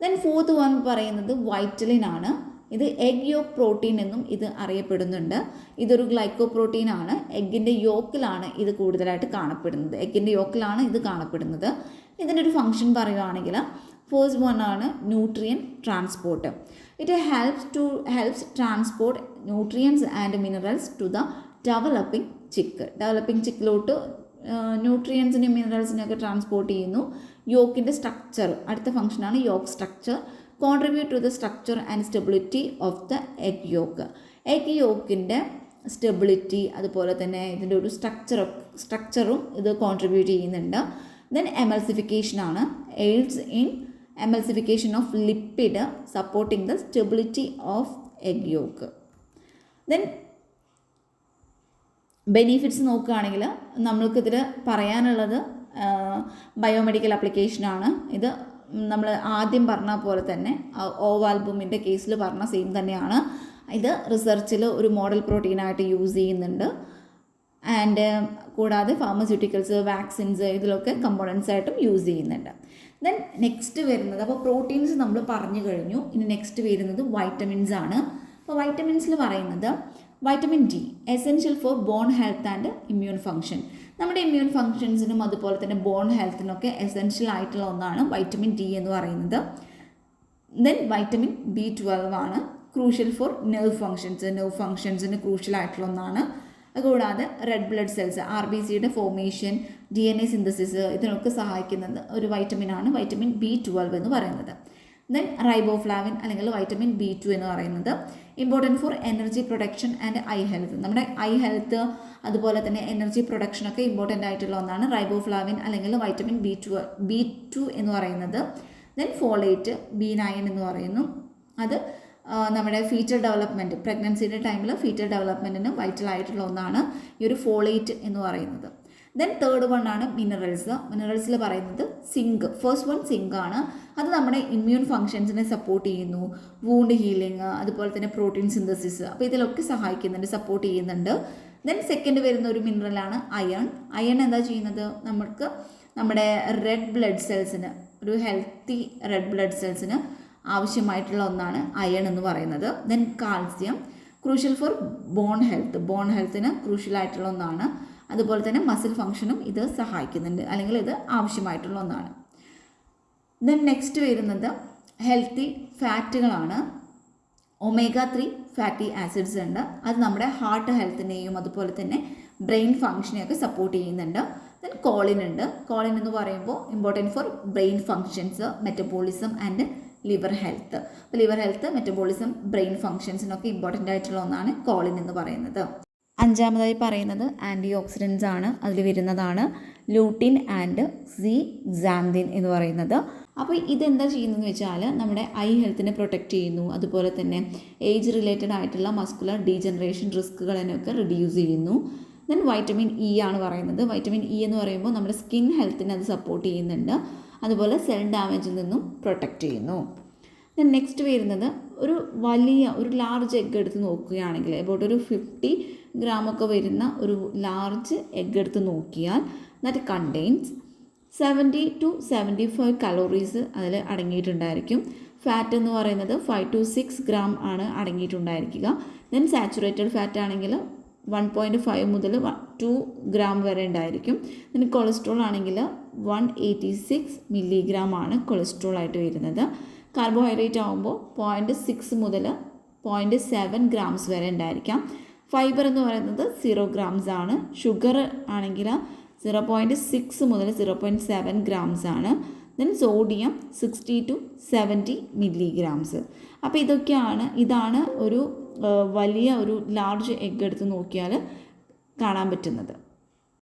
Then fourth one പറയുന്നത് വൈറ്റലിൻ ആണ്. ഇത് എഗ് യോക്ക് പ്രോട്ടീൻ എന്നും ഇത് അറിയപ്പെടുന്നുണ്ട്. ഇതൊരു ഗ്ലൈക്കോ പ്രോട്ടീൻ ആണ്. എഗ്ഗിൻ്റെ യോക്കിലാണ് ഇത് കൂടുതലായിട്ട് കാണപ്പെടുന്നത്. എഗ്ഗിൻ്റെ യോക്കിലാണ് ഇത് കാണപ്പെടുന്നത്. ഇതിൻ്റെ ഒരു ഫംഗ്ഷൻ പറയുകയാണെങ്കിൽ ഫസ്റ്റ് വൺ ആണ് nutrient transport. It helps transport nutrients and minerals to the developing chick. Developing ചിക്കിലോട്ട് ന്യൂട്രിയൻസിനെയും മിനറൽസിനെയൊക്കെ ട്രാൻസ്പോർട്ട് ചെയ്യുന്നു. യോക്കിൻ്റെ സ്ട്രക്ചർ, അടുത്ത ഫംഗ്ഷനാണ് yolk structure. Contribute to the structure and stability of the egg yolk. Egg യോക്കിൻ്റെ സ്റ്റെബിലിറ്റി അതുപോലെ തന്നെ ഇതിൻ്റെ ഒരു സ്ട്രക്ചറും ഇത് കോൺട്രിബ്യൂട്ട് ചെയ്യുന്നുണ്ട്. ദെൻ എമൽസിഫിക്കേഷൻ ആണ്. Aids in emulsification of lipid supporting the stability of egg yolk. Then benefits നോക്കുകയാണെങ്കിൽ നമ്മൾക്കിതിൽ പറയാനുള്ളത് ബയോമെഡിക്കൽ ആപ്ലിക്കേഷനാണ്. ഇത് നമ്മൾ ആദ്യം പറഞ്ഞ പോലെ തന്നെ ഓവാൽബുമിൻ്റെ കേസിൽ പറഞ്ഞ സെയിം തന്നെയാണ്. ഇത് റിസർച്ചിൽ ഒരു മോഡൽ പ്രോട്ടീനായിട്ട് യൂസ് ചെയ്യുന്നുണ്ട്. ആൻഡ് കൂടാതെ ഫാർമസ്യൂട്ടിക്കൽസ്, വാക്സിൻസ് ഇതിലൊക്കെ കമ്പോണൻസ് ആയിട്ടും യൂസ് ചെയ്യുന്നുണ്ട്. ദെൻ നെക്സ്റ്റ് വരുന്നത്, അപ്പോൾ പ്രോട്ടീൻസ് നമ്മൾ പറഞ്ഞു കഴിഞ്ഞു. ഇനി നെക്സ്റ്റ് വരുന്നത് വൈറ്റമിൻസ് ആണ്. അപ്പോൾ വൈറ്റമിൻസിൽ പറയുന്നത് vitamin D essential for bone health and immune function. നമ്മുടെ ഇമ്മ്യൂൺ ഫംഗ്ഷൻസിനും അതുപോലെ തന്നെ ബോൺ ഹെൽത്തിനൊക്കെ എസെൻഷ്യൽ ആയിട്ടുള്ള ഒന്നാണ് വൈറ്റമിൻ ഡി എന്ന് പറയുന്നത്. ദെൻ വൈറ്റമിൻ B12 ആണ് ക്രൂഷ്യൽ ഫോർ നെർവ് ഫംഗ്ഷൻസിന് ക്രൂഷ്യൽ ആയിട്ടുള്ള ഒന്നാണ്. അതുകൂടാതെ റെഡ് ബ്ലഡ് സെൽസ്, RBCയുടെ ഫോർമേഷൻ, DNA സിന്തസിസ് ഇതിനൊക്കെ സഹായിക്കുന്നത് ഒരു വൈറ്റമിനാണ് വൈറ്റമിൻ B12 എന്ന് പറയുന്നത്. ദെൻ റൈബോഫ്ലാവിൻ അല്ലെങ്കിൽ വൈറ്റമിൻ B2 എന്ന് പറയുന്നത് important for energy production and I health. നമ്മുടെ ഐ ഹെൽത്ത് അതുപോലെ തന്നെ എനർജി പ്രൊഡക്ഷനൊക്കെ ഇമ്പോർട്ടൻ്റ് ആയിട്ടുള്ള ഒന്നാണ് റൈബോഫ്ലാവിൻ അല്ലെങ്കിൽ വൈറ്റമിൻ B2 എന്ന് പറയുന്നത്. ദെൻ ഫോളേറ്റ് B9 എന്ന് പറയുന്നു. അത് നമ്മുടെ ഫീറ്റൽ ഡെവലപ്മെൻറ്റ്, പ്രഗ്നൻസിയുടെ ടൈമിൽ ഫീറ്റൽ ഡെവലപ്മെൻറ്റിന് വൈറ്റൽ ആയിട്ടുള്ള ഒന്നാണ് ഈ ഒരു ഫോളേറ്റ് എന്ന് പറയുന്നത്. ദെൻ തേർഡ് വൺ ആണ് മിനറൽസിൽ പറയുന്നത് സിങ്ക്. ഫസ്റ്റ് വൺ സിങ്ക് ആണ്. അത് നമ്മുടെ ഇമ്മ്യൂൺ ഫംഗ്ഷൻസിനെ സപ്പോർട്ട് ചെയ്യുന്നു. വൂണ്ട് ഹീലിംഗ് അതുപോലെ തന്നെ പ്രോട്ടീൻ സിന്തസിസ്, അപ്പോൾ ഇതിലൊക്കെ സഹായിക്കുന്നുണ്ട്, സപ്പോർട്ട് ചെയ്യുന്നുണ്ട്. ദെൻ സെക്കൻഡ് വരുന്ന ഒരു മിനറലാണ് അയൺ എന്താ ചെയ്യുന്നത്, നമുക്ക് നമ്മുടെ റെഡ് ബ്ലഡ് സെൽസിന്, ഒരു ഹെൽത്തി റെഡ് ബ്ലഡ് സെൽസിന് ആവശ്യമായിട്ടുള്ള ഒന്നാണ് അയൺ എന്ന് പറയുന്നത്. Then calcium crucial for bone ഹെൽത്തിന് ക്രൂഷ്യലായിട്ടുള്ള ഒന്നാണ്. അതുപോലെ തന്നെ മസിൽ ഫംഗ്ഷനും ഇത് സഹായിക്കുന്നുണ്ട്, അല്ലെങ്കിൽ ഇത് ആവശ്യമായിട്ടുള്ള ഒന്നാണ്. ദെൻ നെക്സ്റ്റ് വരുന്നത് ഹെൽത്തി ഫാറ്റുകളാണ്. omega-3 ഫാറ്റി ആസിഡ്സ് ഉണ്ട്. അത് നമ്മുടെ ഹാർട്ട് ഹെൽത്തിനെയും അതുപോലെ തന്നെ ബ്രെയിൻ ഫംഗ്ഷനെയൊക്കെ സപ്പോർട്ട് ചെയ്യുന്നുണ്ട്. ദെൻ കോളിൻ ഉണ്ട്. കോളിൻ എന്ന് പറയുമ്പോൾ important for brain functions, metabolism and liver health. അപ്പോൾ ലിവർ ഹെൽത്ത്, മെറ്റബോളിസം, ബ്രെയിൻ ഫങ്ഷൻസിനൊക്കെ ഇമ്പോർട്ടൻ്റ് ആയിട്ടുള്ള ഒന്നാണ് കോളിൻ എന്ന് പറയുന്നത്. അഞ്ചാമതായി പറയുന്നത് ആൻറ്റി ഓക്സിഡൻസ് ആണ്. അതിൽ വരുന്നതാണ് ലൂട്ടിൻ ആൻഡ് സീസാന്തിൻ എന്ന് പറയുന്നത്. അപ്പോൾ ഇതെന്താ ചെയ്യുന്നതെന്ന് വെച്ചാൽ നമ്മുടെ ഐ ഹെൽത്തിനെ പ്രൊട്ടക്റ്റ് ചെയ്യുന്നു. അതുപോലെ തന്നെ ഏജ് റിലേറ്റഡ് ആയിട്ടുള്ള മസ്കുലർ ഡീജനറേഷൻ റിസ്കുകളെയൊക്കെ റിഡ്യൂസ് ചെയ്യുന്നു. ദെൻ വൈറ്റമിൻ ഇ ആണ് പറയുന്നത്. വൈറ്റമിൻ ഇ എന്ന് പറയുമ്പോൾ നമ്മുടെ സ്കിൻ ഹെൽത്തിനെ അത് സപ്പോർട്ട് ചെയ്യുന്നുണ്ട്. അതുപോലെ സെൽ ഡാമേജിൽ നിന്നും പ്രൊട്ടക്റ്റ് ചെയ്യുന്നു. ദെൻ നെക്സ്റ്റ് വരുന്നത് ഒരു ലാർജ് എഗ്ഗ് എടുത്ത് നോക്കുകയാണെങ്കിൽ എബൌട്ട് ഒരു 50 ഗ്രാമൊക്കെ വരുന്ന ഒരു ലാർജ് എഗ്ഗ് എടുത്ത് നോക്കിയാൽ ദാറ്റ് കണ്ടെയ്ൻസ് 70 to 75 കലോറീസ് അതിൽ അടങ്ങിയിട്ടുണ്ടായിരിക്കും. ഫാറ്റ് എന്ന് പറയുന്നത് 5 to 6 ഗ്രാം ആണ് അടങ്ങിയിട്ടുണ്ടായിരിക്കുക. ദെൻ സാച്ചുറേറ്റഡ് ഫാറ്റ് ആണെങ്കിൽ 1.5 മുതൽ 2 ഗ്രാം വരെ ഉണ്ടായിരിക്കും. ദെൻ കൊളസ്ട്രോൾ ആണെങ്കിൽ 186 മില്ലിഗ്രാം ആണ് കൊളസ്ട്രോൾ ആയിട്ട് വരുന്നത്. കാർബോഹൈഡ്രേറ്റ് ആകുമ്പോൾ 0.6 മുതൽ 0.7 ഗ്രാംസ് വരെ ഉണ്ടായിരിക്കാം. ഫൈബർ എന്ന് പറയുന്നത് 0 ഗ്രാംസ് ആണ്. ഷുഗർ ആണെങ്കിൽ 0.6 മുതൽ 0.7 ഗ്രാംസ് ആണ്. Then sodium 60 to 70 milligrams. അപ്പോൾ ഇതാണ് ഒരു വലിയ ഒരു ലാർജ് എഗ്ഗ് എടുത്ത് നോക്കിയാൽ കാണാൻ പറ്റുന്നത്.